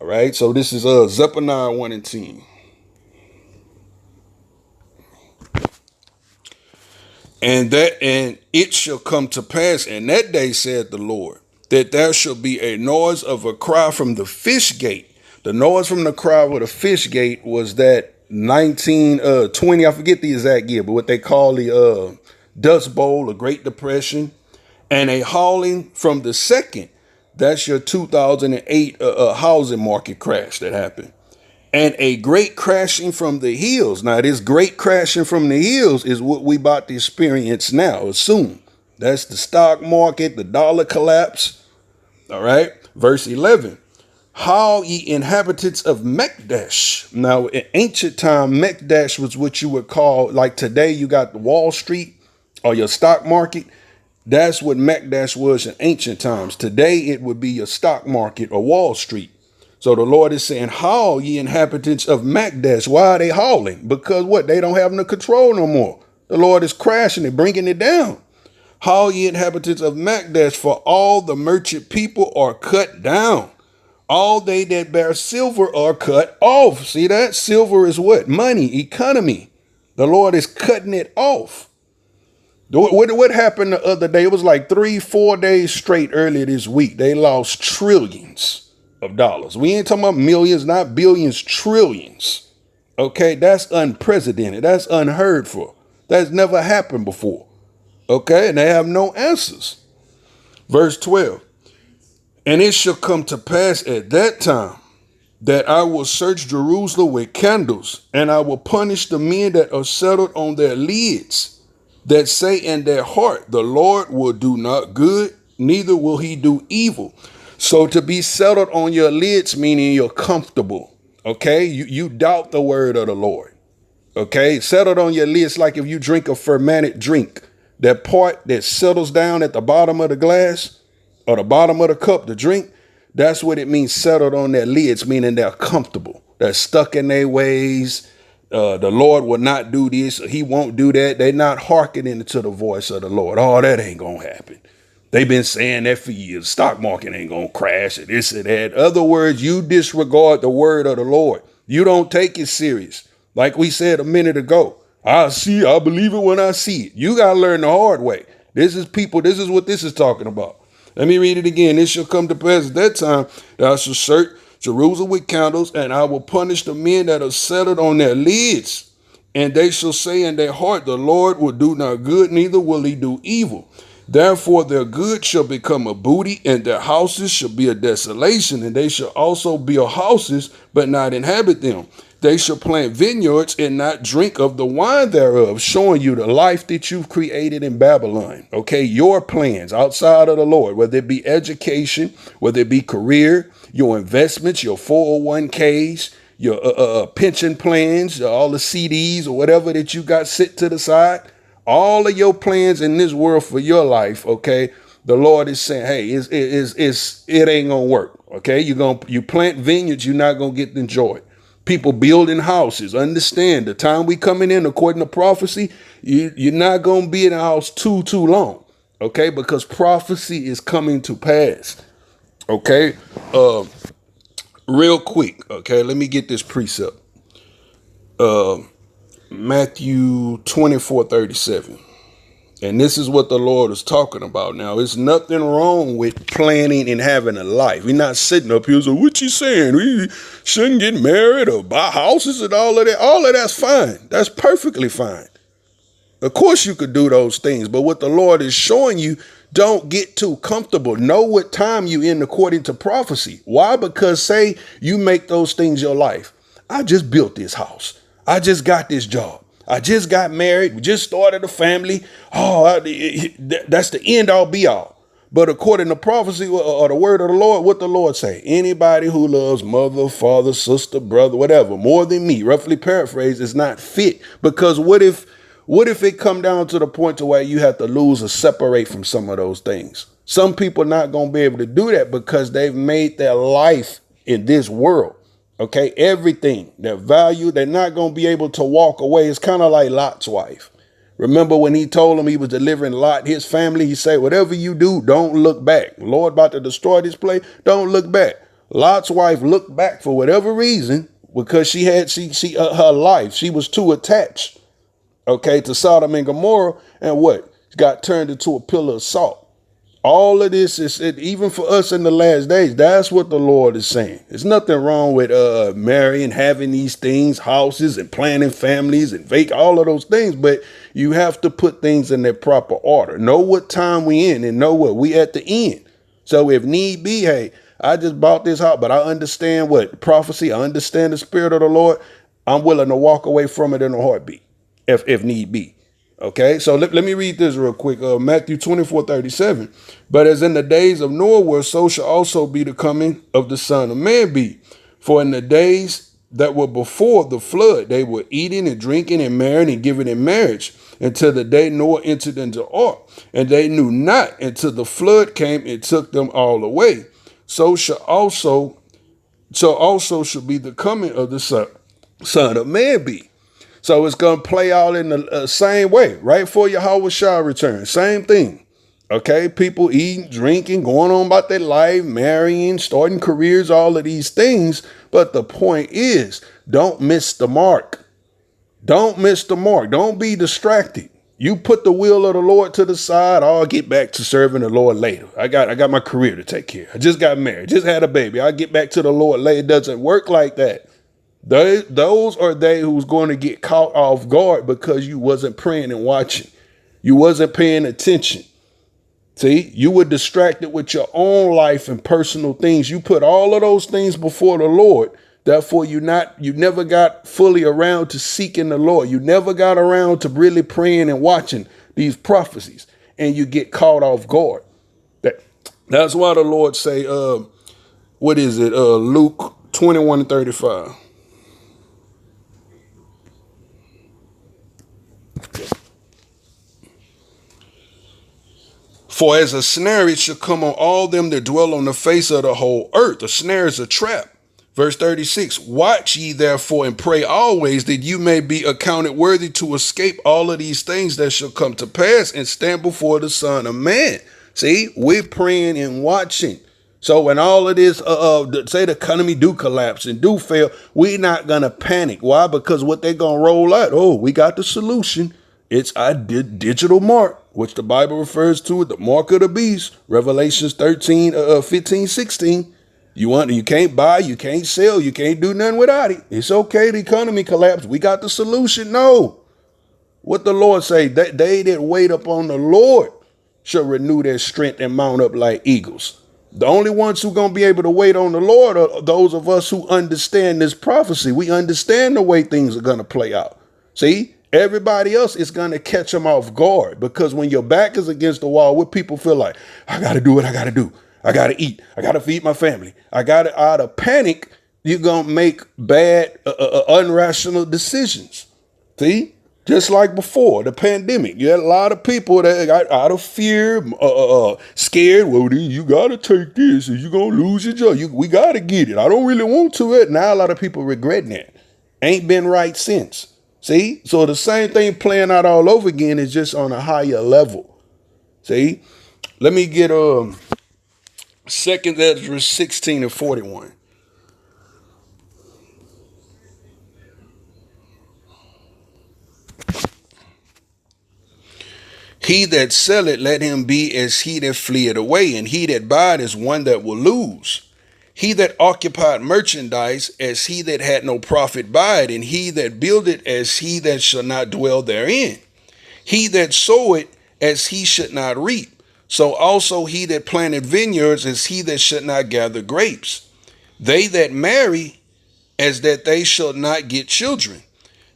All right. So this is Zephaniah 1 and 10. And it shall come to pass in that day, said the Lord, that there shall be a noise of a cry from the fish gate. The noise from the cry of the fish gate was that 1920, I forget the exact year, but what they call the Dust Bowl, the Great Depression, and a howling from the second. That's your 2008 housing market crash that happened. And a great crashing from the hills. Now, this great crashing from the hills is what we about to experience now, soon. That's the stock market, the dollar collapse. All right. Verse 11. How ye inhabitants of Mekdesh. Now, in ancient time, Mekdesh was what you would call, like today, you got the Wall Street or your stock market. That's what Mekdesh was in ancient times. Today, it would be your stock market or Wall Street. So the Lord is saying, howl ye inhabitants of Mekdesh. Why are they howling? Because what? They don't have no control no more. The Lord is crashing it, bringing it down. Howl ye inhabitants of Mekdesh, for all the merchant people are cut down. All they that bear silver are cut off. See that? Silver is what? Money, economy. The Lord is cutting it off. What happened the other day? It was like 3-4 days straight earlier this week. They lost trillions of dollars. We ain't talking about millions, not billions, trillions. Okay, that's unprecedented. That's unheard for. That's never happened before. Okay, and they have no answers. Verse 12. And it shall come to pass at that time that I will search Jerusalem with candles, and I will punish the men that are settled on their lids, that say in their heart, the Lord will do not good, neither will he do evil. So to be settled on your lids, meaning you're comfortable. Okay, you doubt the word of the Lord. Okay, settled on your lids, like if you drink a fermented drink, that part that settles down at the bottom of the glass or the bottom of the cup to drink, that's what it means, settled on their lids, meaning they're comfortable. They're stuck in their ways. The Lord will not do this, or he won't do that. They're not hearkening to the voice of the Lord. Oh, that ain't going to happen. They've been saying that for years. Stock market ain't going to crash, or this or that. In other words, you disregard the word of the Lord. You don't take it serious. Like we said a minute ago, I believe it when I see it. You got to learn the hard way. This is what this is talking about. Let me read it again. It shall come to pass at that time that I shall search Jerusalem with candles, and I will punish the men that are settled on their lids. And they shall say in their heart, the Lord will do not good, neither will he do evil. Therefore their good shall become a booty, and their houses shall be a desolation, and they shall also build houses, but not inhabit them. They shall plant vineyards and not drink of the wine thereof, showing you the life that you've created in Babylon. Okay, your plans outside of the Lord, whether it be education, whether it be career, your investments, your 401ks, your pension plans, all the CDs or whatever that you got sit to the side, all of your plans in this world for your life. Okay, the Lord is saying, hey, it ain't gonna work. Okay, you plant vineyards, you're not gonna get to enjoy it. People building houses. Understand the time we coming in, according to prophecy, you're not going to be in a house too long. Okay. Because prophecy is coming to pass. Okay. Real quick. Okay. Let me get this precept. Matthew 24:37. And this is what the Lord is talking about. Now, there's nothing wrong with planning and having a life. We're not sitting up here saying, what you saying? We shouldn't get married or buy houses and all of that. All of that's fine. That's perfectly fine. Of course you could do those things. But what the Lord is showing you, don't get too comfortable. Know what time you in according to prophecy. Why? Because say you make those things your life. I just built this house. I just got this job. I just got married. We just started a family. Oh, that's the end all be all. But according to prophecy or the word of the Lord, what the Lord say? Anybody who loves mother, father, sister, brother, whatever, more than me, roughly paraphrased, is not fit. Because what if it come down to the point to where you have to lose or separate from some of those things? Some people not going to be able to do that because they've made their life in this world. Okay, everything, their value, they're not going to be able to walk away. It's kind of like Lot's wife. Remember when he told him he was delivering Lot, his family, he said, whatever you do, don't look back. Lord about to destroy this place, don't look back. Lot's wife looked back for whatever reason because she her life, she was too attached, okay, to Sodom and Gomorrah, and what? Got turned into a pillar of salt. All of this is, even for us in the last days, that's what the Lord is saying. There's nothing wrong with marrying, having these things, houses and planning families and all of those things. But you have to put things in their proper order. Know what time we in and know what we at the end. So if need be, hey, I just bought this house, but I understand what prophecy. I understand the spirit of the Lord. I'm willing to walk away from it in a heartbeat if need be. Okay, so let me read this real quick. Matthew 24:37. But as in the days of Noah were, so shall also be the coming of the Son of Man be. For in the days that were before the flood, they were eating and drinking and marrying and giving in marriage until the day Noah entered into the ark. And they knew not until the flood came and took them all away. So also shall be the coming of the Son of Man be. So it's going to play out in the same way, right? For Yahweh shall return. Same thing. Okay. People eating, drinking, going on about their life, marrying, starting careers, all of these things. But the point is, don't miss the mark. Don't miss the mark. Don't be distracted. You put the will of the Lord to the side, I'll get back to serving the Lord later. I got my career to take care of. I just got married, just had a baby. I'll get back to the Lord later. It doesn't work like that. Those are they who's going to get caught off guard because you wasn't praying and watching. You wasn't paying attention. See, you were distracted with your own life and personal things. You put all of those things before the Lord. Therefore, you never got fully around to seeking the Lord. You never got around to really praying and watching these prophecies, and you get caught off guard. That's why the Lord say, what is it? Luke 21:35. For as a snare it shall come on all them that dwell on the face of the whole earth. A snare is a trap. Verse 36, watch ye therefore and pray always that you may be accounted worthy to escape all of these things that shall come to pass and stand before the Son of Man. See, we're praying and watching. So when all of this, say the economy do collapse and do fail, we're not going to panic. Why? Because what they're going to roll out, we got the solution. It's a digital mark, which the Bible refers to as the mark of the beast. Revelations 15, 16. You can't buy, you can't sell, you can't do nothing without it. It's okay, the economy collapsed. We got the solution. No. What the Lord say, that they that wait upon the Lord shall renew their strength and mount up like eagles. The only ones who going to be able to wait on the Lord are those of us who understand this prophecy. We understand the way things are going to play out. See, everybody else is going to catch them off guard, because when your back is against the wall, what people feel like, I got to do what I got to do. I got to eat. I got to feed my family. Out of panic, you're going to make bad, irrational decisions. See, just like before the pandemic, you had a lot of people that got out of fear, scared. Well, you got to take this or you're going to lose your job. We got to get it. I don't really want to it. Now a lot of people regretting that. Ain't been right since. See, so the same thing playing out all over again is just on a higher level. See, let me get 2nd Ezra 16:41. He that selleth, let him be as he that fleeth away, and he that buyeth is one that will lose. He that occupied merchandise, as he that had no profit by it, and he that builded, as he that shall not dwell therein. He that soweth, as he should not reap. So also he that planted vineyards, as he that should not gather grapes. They that marry, as that they shall not get children.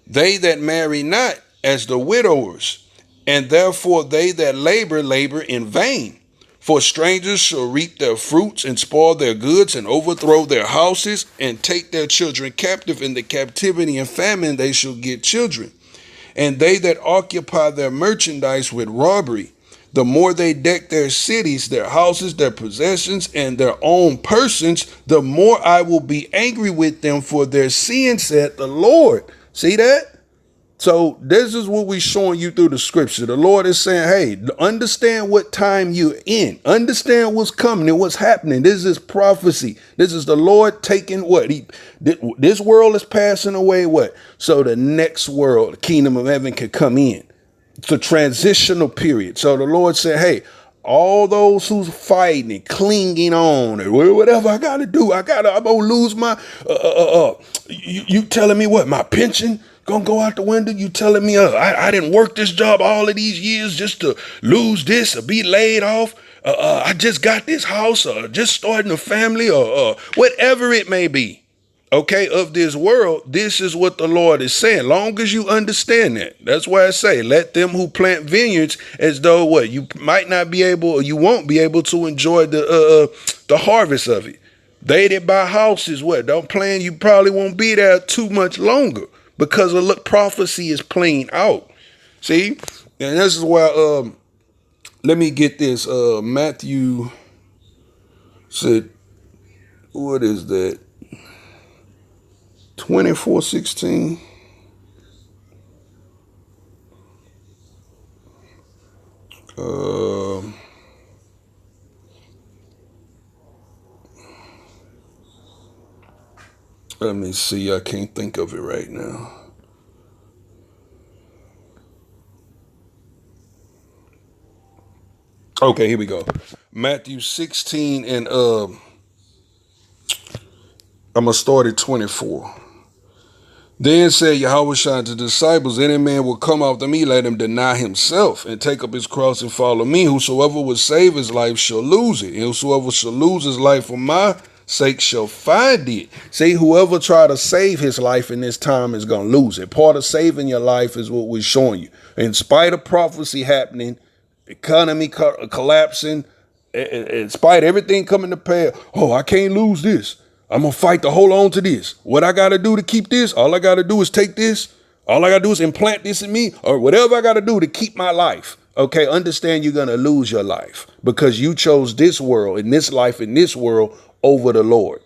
They that marry not, as the widowers. And therefore they that labor in vain. For strangers shall reap their fruits and spoil their goods and overthrow their houses and take their children captive. In the captivity and famine they shall get children. And they that occupy their merchandise with robbery, the more they deck their cities, their houses, their possessions, and their own persons, the more I will be angry with them for their sin, said the Lord. See that? So this is what we're showing you through the scripture. The Lord is saying, hey, understand what time you're in. Understand what's coming and what's happening. This is prophecy. This is the Lord taking what? This world is passing away, what? So the next world, the kingdom of heaven, can come in. It's a transitional period. So the Lord said, hey, all those who's fighting and clinging on or whatever I got to do, I'm going to lose my, you telling me what, my pension gonna go out the window? You telling me I didn't work this job all of these years just to lose this or be laid off? I just got this house or just starting a family or whatever it may be. Okay, of this world, this is what the Lord is saying. Long as you understand that. That's why I say, let them who plant vineyards, as though what? You might not be able, or you won't be able to enjoy the harvest of it. They that buy houses, what? Don't plan, you probably won't be there too much longer, because of prophecy is playing out. See? And this is why, let me get this. Matthew said, what is that? 24:16. Let me see. I can't think of it right now. Okay, here we go. Matthew 16 and I'm gonna start at 24. Then said Yahushua to the disciples, any man will come after me, let him deny himself and take up his cross and follow me. Whosoever will save his life shall lose it. And whosoever shall lose his life for my sake shall find it. See, whoever try to save his life in this time is going to lose it. Part of saving your life is what we're showing you. In spite of prophecy happening, economy collapsing, in spite of everything coming to pass, oh, I can't lose this. I'm going to fight to hold on to this. What I got to do to keep this, all I got to do is take this. All I got to do is implant this in me, or whatever I got to do to keep my life. Okay, understand you're going to lose your life because you chose this world and this life in this world over the Lord.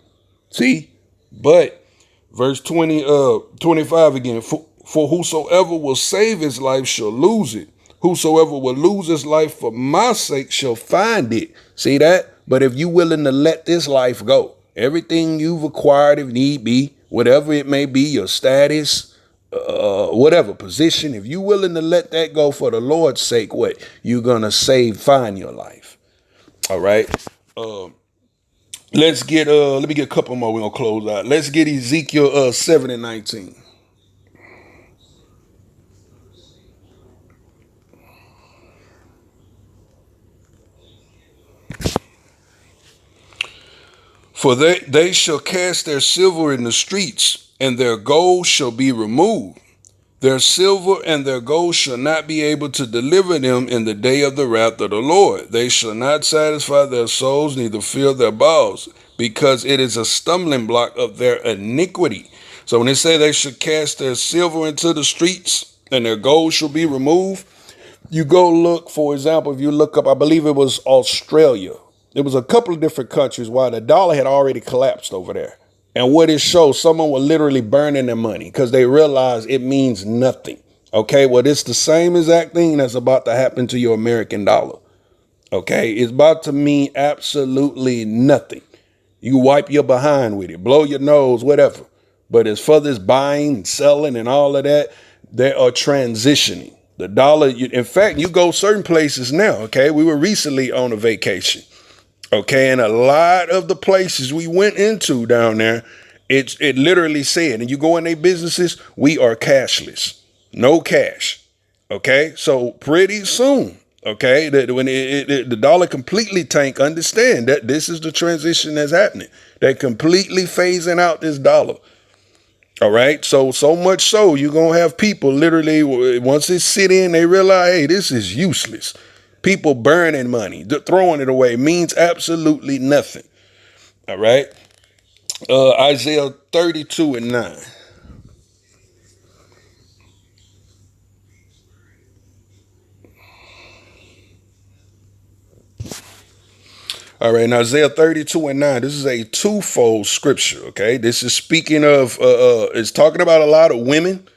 See? But verse 25 again, for whosoever will save his life shall lose it. Whosoever will lose his life for my sake shall find it. See that? But if you're willing to let this life go, everything you've acquired, if need be, whatever it may be, your status, whatever position, if you're willing to let that go for the Lord's sake, what? You're going to find your life. All right. Let's get, let me get a couple more. We're going to close out. Let's get Ezekiel 7 and 19. For they shall cast their silver in the streets, and their gold shall be removed. Their silver and their gold shall not be able to deliver them in the day of the wrath of the Lord. They shall not satisfy their souls, neither fill their bowels, because it is a stumbling block of their iniquity. So when they say they should cast their silver into the streets, and their gold shall be removed, you go look, for example, if you look up, I believe it was Australia. There was a couple of different countries where the dollar had already collapsed over there. And what it shows, someone was literally burning their money because they realized it means nothing. Okay, well, it's the same exact thing that's about to happen to your American dollar. Okay, it's about to mean absolutely nothing. You wipe your behind with it, blow your nose, whatever. But as far as buying and selling and all of that, they are transitioning. The dollar, in fact, you go certain places now, okay? We were recently on a vacation. Okay, and a lot of the places we went into down there, it literally said, and you go in their businesses, we are cashless, no cash. Okay, so pretty soon, okay, that when the dollar completely tank, understand that this is the transition that's happening. They're completely phasing out this dollar. All right, so much so you're gonna have people literally once it sit in, they realize, hey, this is useless. People burning money, throwing it away means absolutely nothing. All right. Isaiah 32 and 9. All right. In Isaiah 32 and 9, this is a twofold scripture. OK, this is speaking of it's talking about a lot of women.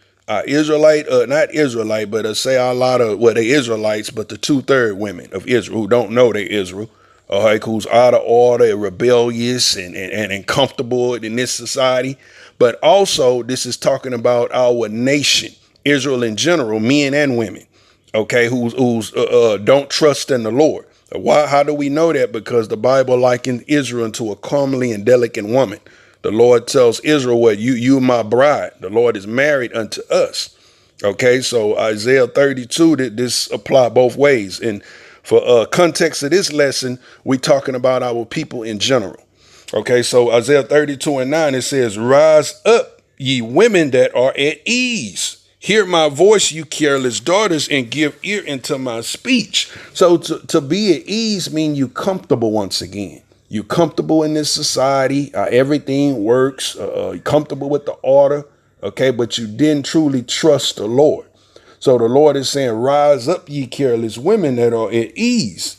Israelite, not Israelite, but say a lot of, well, they Israelites, but the 2/3 women of Israel who don't know they Israel, who's out of order, rebellious and uncomfortable in this society. But also this is talking about our nation, Israel in general, men and women, okay, who's don't trust in the Lord. Why? How do we know that? Because the Bible likened Israel to a comely and delicate woman. The Lord tells Israel, what you my bride. The Lord is married unto us. Okay, so Isaiah 32, this apply both ways. And for context of this lesson, we're talking about our people in general. Okay, so Isaiah 32 and 9, it says, rise up, ye women that are at ease. Hear my voice, you careless daughters, and give ear into my speech. So to be at ease means you comfortable once again. You're comfortable in this society. Everything works. You're comfortable with the order. Okay, but you didn't truly trust the Lord. So the Lord is saying, rise up, ye careless women that are at ease.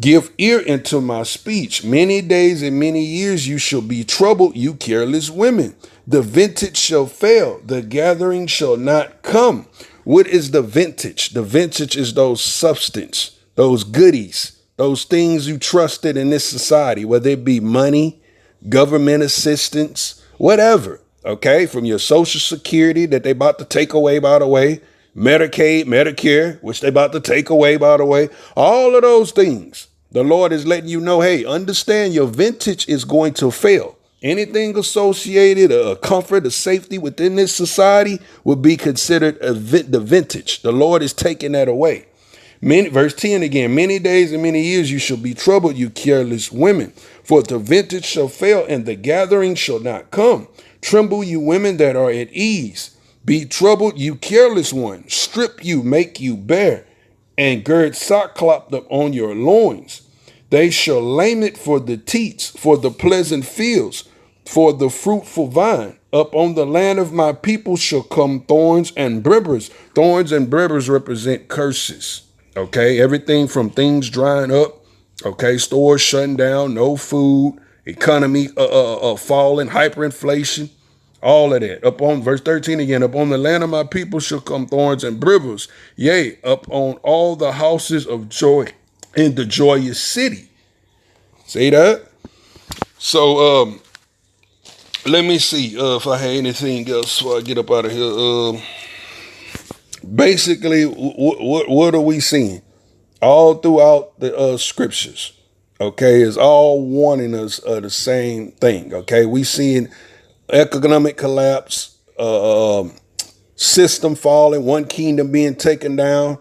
Give ear into my speech. Many days and many years you shall be troubled, you careless women. The vintage shall fail. The gathering shall not come. What is the vintage? The vintage is those substance, those goodies. Those things you trusted in this society, whether it be money, government assistance, whatever, okay, from your social security that they about to take away, by the way, Medicaid, Medicare, which they about to take away, by the way, all of those things. The Lord is letting you know, hey, understand your vintage is going to fail. Anything associated, a comfort, a safety within this society would be considered the vintage. The Lord is taking that away. Verse 10 again, many days and many years you shall be troubled, you careless women, for the vintage shall fail and the gathering shall not come. Tremble, you women that are at ease. Be troubled, you careless ones. Strip you, make you bare, and gird sackcloth up on your loins. They shall lame it for the teats, for the pleasant fields, for the fruitful vine. Up on the land of my people shall come thorns and bribbers. Thorns and bribbers represent curses. Okay, everything from things drying up, okay, stores shutting down, no food, economy falling, hyperinflation, all of that. Up on verse 13 again, up on the land of my people shall come thorns and bribbers. Yea, up on all the houses of joy in the joyous city. See that? So let me see if I have anything else before I get up out of here. Basically, what are we seeing? All throughout the scriptures, okay, is all warning us of the same thing, okay? We seeing economic collapse, system falling, one kingdom being taken down,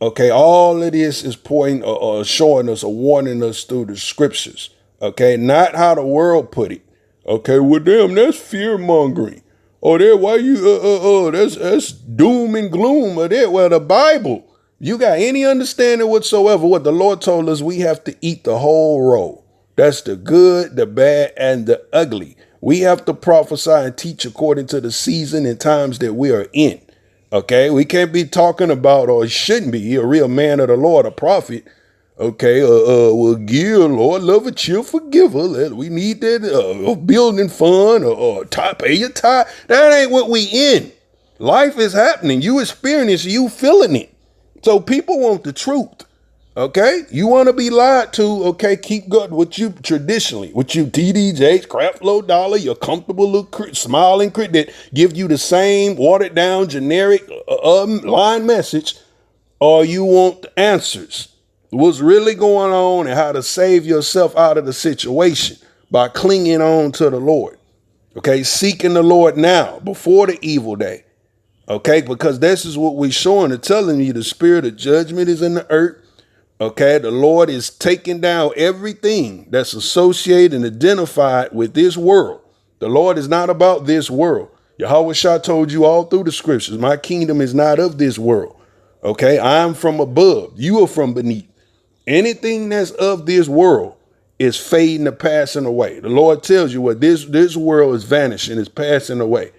okay? All of this is pointing or showing us or warning us through the scriptures, okay? Not how the world put it, okay? Well, damn, that's fear-mongering. Oh, there, why you, that's doom and gloom. Or there, well, the Bible, you got any understanding whatsoever what the Lord told us, we have to eat the whole roll. That's the good, the bad, and the ugly. We have to prophesy and teach according to the season and times that we are in. Okay, we can't be talking about, or shouldn't be, a real man of the Lord, a prophet. Okay, well, give, Lord, love a chill, forgiver. We need that building fund or pay your tithe. That ain't what we in. Life is happening. You experience, you feeling it. So people want the truth. Okay, you want to be lied to. Okay, keep going with you traditionally, with you TDJs, crap low dollar, your comfortable little smiling crit that give you the same watered down generic line message, or you want the answers. What's really going on and how to save yourself out of the situation by clinging on to the Lord. Okay, seeking the Lord now before the evil day. Okay, because this is what we're showing and telling you. The spirit of judgment is in the earth. Okay, the Lord is taking down everything that's associated and identified with this world. The Lord is not about this world. Yahweh Shah told you all through the scriptures, my kingdom is not of this world. Okay, I'm from above. You are from beneath. Anything that's of this world is fading or passing away. The Lord tells you what this world is vanishing, is passing away.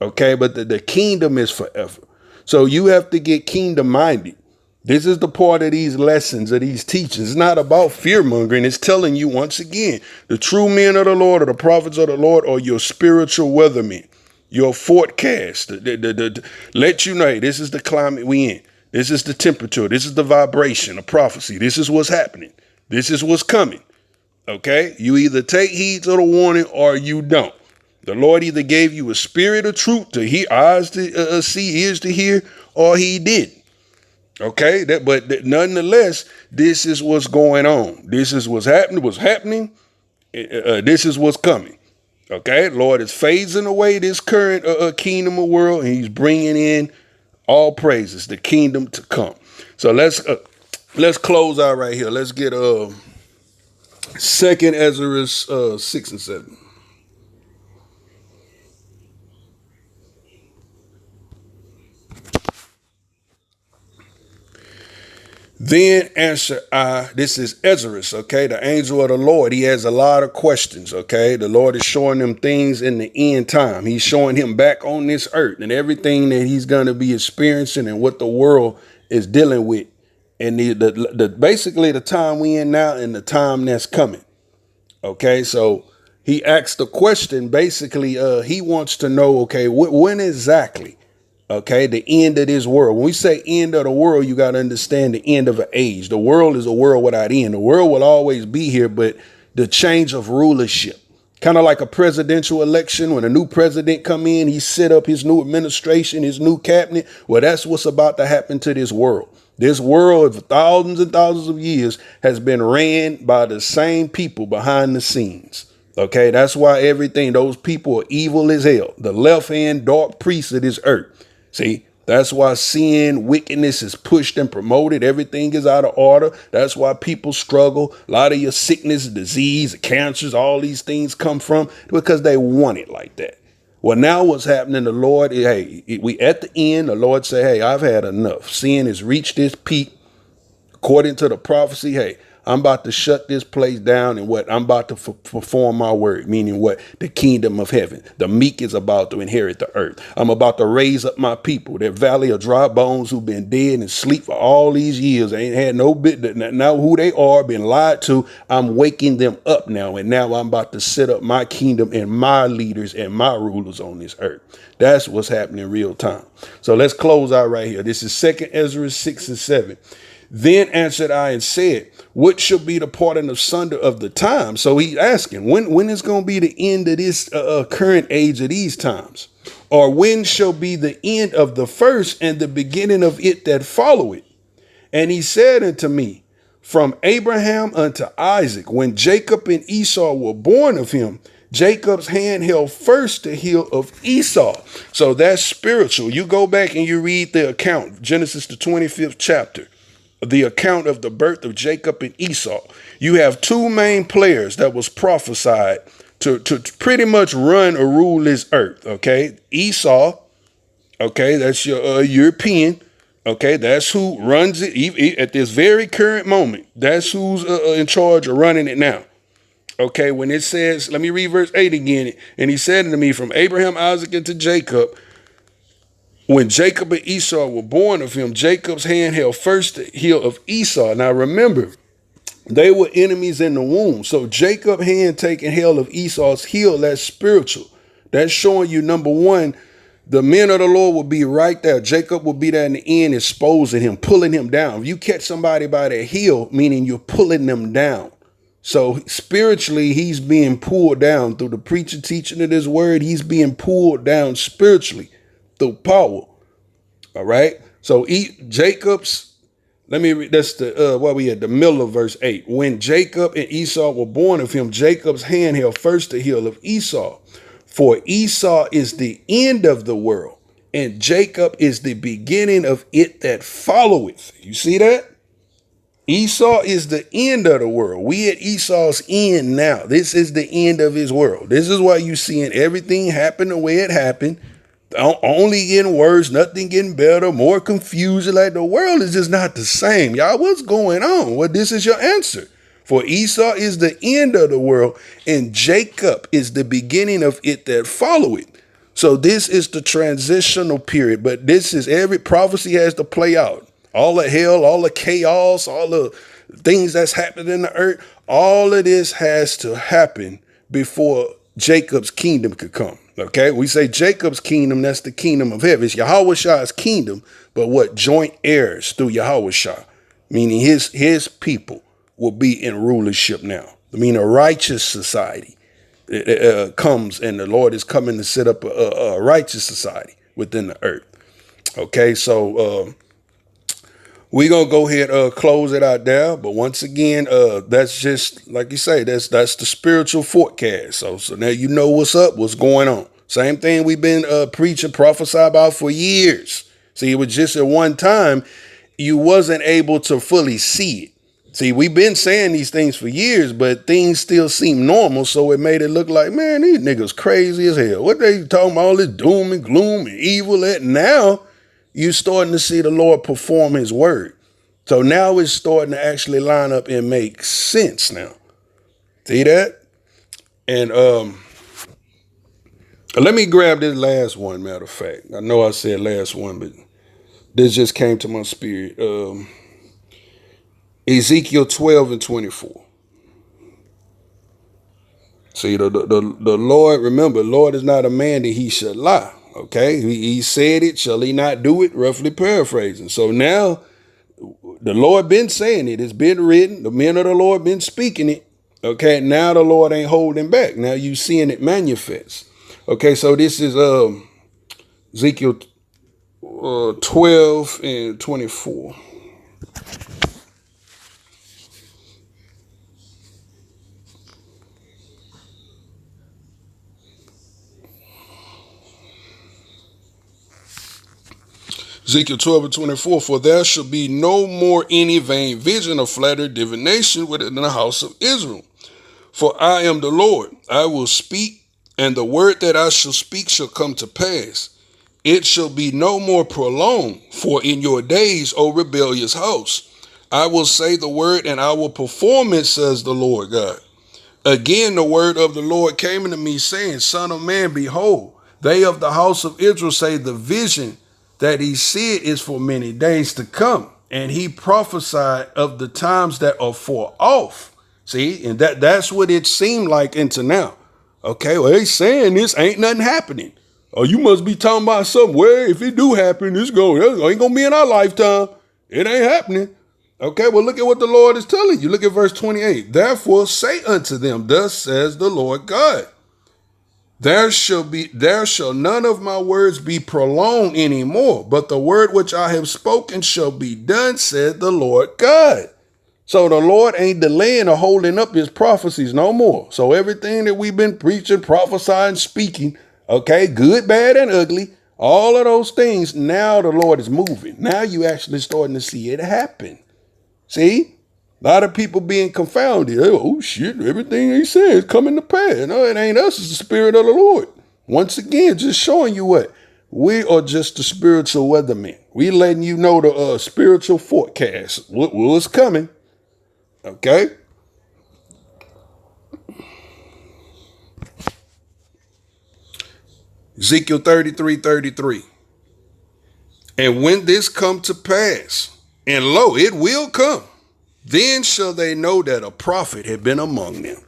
Okay, but the kingdom is forever. So you have to get kingdom minded. This is the part of these lessons, of these teachings. It's not about fear mongering. It's telling you once again, the true men of the Lord or the prophets of the Lord are your spiritual weathermen, your forecast. Let you know, hey, this is the climate we in. This is the temperature. This is the vibration of prophecy. This is what's happening. This is what's coming. Okay? You either take heed to the warning or you don't. The Lord either gave you a spirit of truth to hear, eyes to see, ears to hear, or he didn't. Okay? But nonetheless, this is what's going on. This is what's happening. This is what's coming. Okay? Lord is phasing away this current kingdom of world, and he's bringing in all praises, the kingdom to come. So let's close out right here. Let's get 2 Ezra 6 and 7. Then answer I, this is Ezra, okay, the angel of the Lord. He has a lot of questions, okay? The Lord is showing him things in the end time. He's showing him back on this earth and everything that he's going to be experiencing and what the world is dealing with. And the basically the time we in now and the time that's coming. Okay, so he asked the question, basically, he wants to know, okay, when exactly? Okay, the end of this world. When we say end of the world, you got to understand the end of an age. The world is a world without end. The world will always be here, but the change of rulership. Kind of like a presidential election. When a new president come in, he set up his new administration, his new cabinet. Well, that's what's about to happen to this world. This world, for thousands and thousands of years, has been ran by the same people behind the scenes. Okay, that's why those people are evil as hell. The left-hand dark priests of this earth. See, that's why sin, wickedness is pushed and promoted. Everything is out of order. That's why people struggle. A lot of your sickness, disease, cancers, all these things come from because they want it like that. Well, now what's happening, the Lord, we at the end, the Lord say, hey, I've had enough. Sin has reached its peak. According to the prophecy, hey, I'm about to shut this place down and what? I'm about to perform my word, meaning what? The kingdom of heaven. The meek is about to inherit the earth. I'm about to raise up my people, that valley of dry bones who've been dead and asleep for all these years. They ain't had no bit. Now who they are, been lied to. I'm waking them up now. And now I'm about to set up my kingdom and my leaders and my rulers on this earth. That's what's happening in real time. So let's close out right here. This is 2 Ezra 6 and 7. Then answered I and said, what shall be the parting asunder of the time? So he's asking, when is going to be the end of this current age of these times? Or when shall be the end of the first and the beginning of it that follow it? And he said unto me, from Abraham unto Isaac, when Jacob and Esau were born of him, Jacob's hand held first the heel of Esau. So that's spiritual. You go back and you read the account, Genesis, the 25th chapter. The account of the birth of Jacob and Esau. You have two main players that was prophesied to pretty much run or rule this earth. Okay, Esau. Okay, that's your European. Okay, that's who runs it at this very current moment. That's who's in charge of running it now. Okay, when it says, let me read verse 8 again. And he said unto me, from Abraham, Isaac, and to Jacob, when Jacob and Esau were born of him, Jacob's hand held first the heel of Esau. Now remember, they were enemies in the womb. So Jacob's hand taking hold of Esau's heel, that's spiritual. That's showing you, number one, the men of the Lord will be right there. Jacob will be there in the end, exposing him, pulling him down. If you catch somebody by their heel, meaning you're pulling them down. So spiritually, he's being pulled down through the preacher teaching of this word. He's being pulled down spiritually. Through power. All right. So Jacob's, let me read, that's the what we had, the middle of verse 8. When Jacob and Esau were born of him, Jacob's hand held first the heel of Esau. For Esau is the end of the world, and Jacob is the beginning of it that followeth. You see that? Esau is the end of the world. We at Esau's end now. This is the end of his world. This is why you seeing everything happen the way it happened. Only getting worse, nothing getting better, more confusion. Like the world is just not the same. Y'all, what's going on? Well, this is your answer. For Esau is the end of the world, and Jacob is the beginning of it that follow it. So this is the transitional period, but this is every prophecy has to play out. All the hell, all the chaos, all the things that's happening in the earth, all of this has to happen before Jacob's kingdom could come. Okay, we say Jacob's kingdom, that's the kingdom of heaven. It's Yahushua kingdom, but what? Joint heirs through Yahushua, meaning his people will be in rulership now. I mean, a righteous society comes, and the Lord is coming to set up a righteous society within the earth. Okay, so we're going to go ahead close it out there. But once again, that's just, like you say, that's the spiritual forecast. So now you know what's up, what's going on. Same thing we've been preaching, prophesying about for years. See, it was just at one time, you wasn't able to fully see it. See, we've been saying these things for years, but things still seem normal. So it made it look like, man, these niggas crazy as hell. What they talking about, all this doom and gloom and evil at now? You're starting to see the Lord perform his word. So now it's starting to actually line up and make sense now. See that? And let me grab this last one, matter of fact. I know I said last one, but this just came to my spirit. Ezekiel 12 and 24. See, the Lord, remember, Lord is not a man that he should lie. Okay, he said it, shall he not do it? Roughly paraphrasing. So now the Lord been saying it. It's been written. The men of the Lord been speaking it. Okay, now the Lord ain't holding back. Now you seeing it manifest. Okay, so this is Ezekiel 12 and 24. Ezekiel 12 and 24, for there shall be no more any vain vision or flattered divination within the house of Israel. For I am the Lord, I will speak, and the word that I shall speak shall come to pass. It shall be no more prolonged, for in your days, O rebellious house, I will say the word and I will perform it, says the Lord God. Again, the word of the Lord came unto me, saying, Son of man, behold, they of the house of Israel say the vision that he said is for many days to come. And he prophesied of the times that are far off. See, and that's what it seemed like into now. Okay, well, they saying this ain't nothing happening. Oh, you must be talking about something. Well, if it do happen, it ain't gonna be in our lifetime. It ain't happening. Okay, well, look at what the Lord is telling you. Look at verse 28. Therefore say unto them, thus says the Lord God. There shall none of my words be prolonged anymore, but the word which I have spoken shall be done, said the Lord God. So the Lord ain't delaying or holding up his prophecies no more. So everything that we've been preaching, prophesying, speaking, okay, good, bad, and ugly, all of those things, now the Lord is moving. Now you actually starting to see it happen. See? A lot of people being confounded. Oh, shit, everything he says is coming to pass. No, it ain't us. It's the Spirit of the Lord. Once again, just showing you what? We are just the spiritual weathermen. We letting you know the spiritual forecast. What's coming. Okay? Ezekiel 33:33. And when this come to pass, and lo, it will come, then shall they know that a prophet had been among them.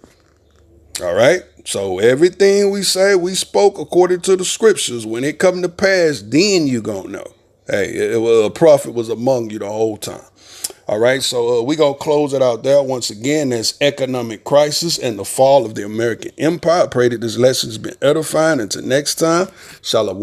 All right. So everything we say, we spoke according to the scriptures. When it come to pass, then you gonna know. Hey, a prophet was among you the whole time. All right. So we gonna close it out there. Once again, there's economic crisis and the fall of the American empire. I pray that this lesson has been edifying. Until next time, shalom.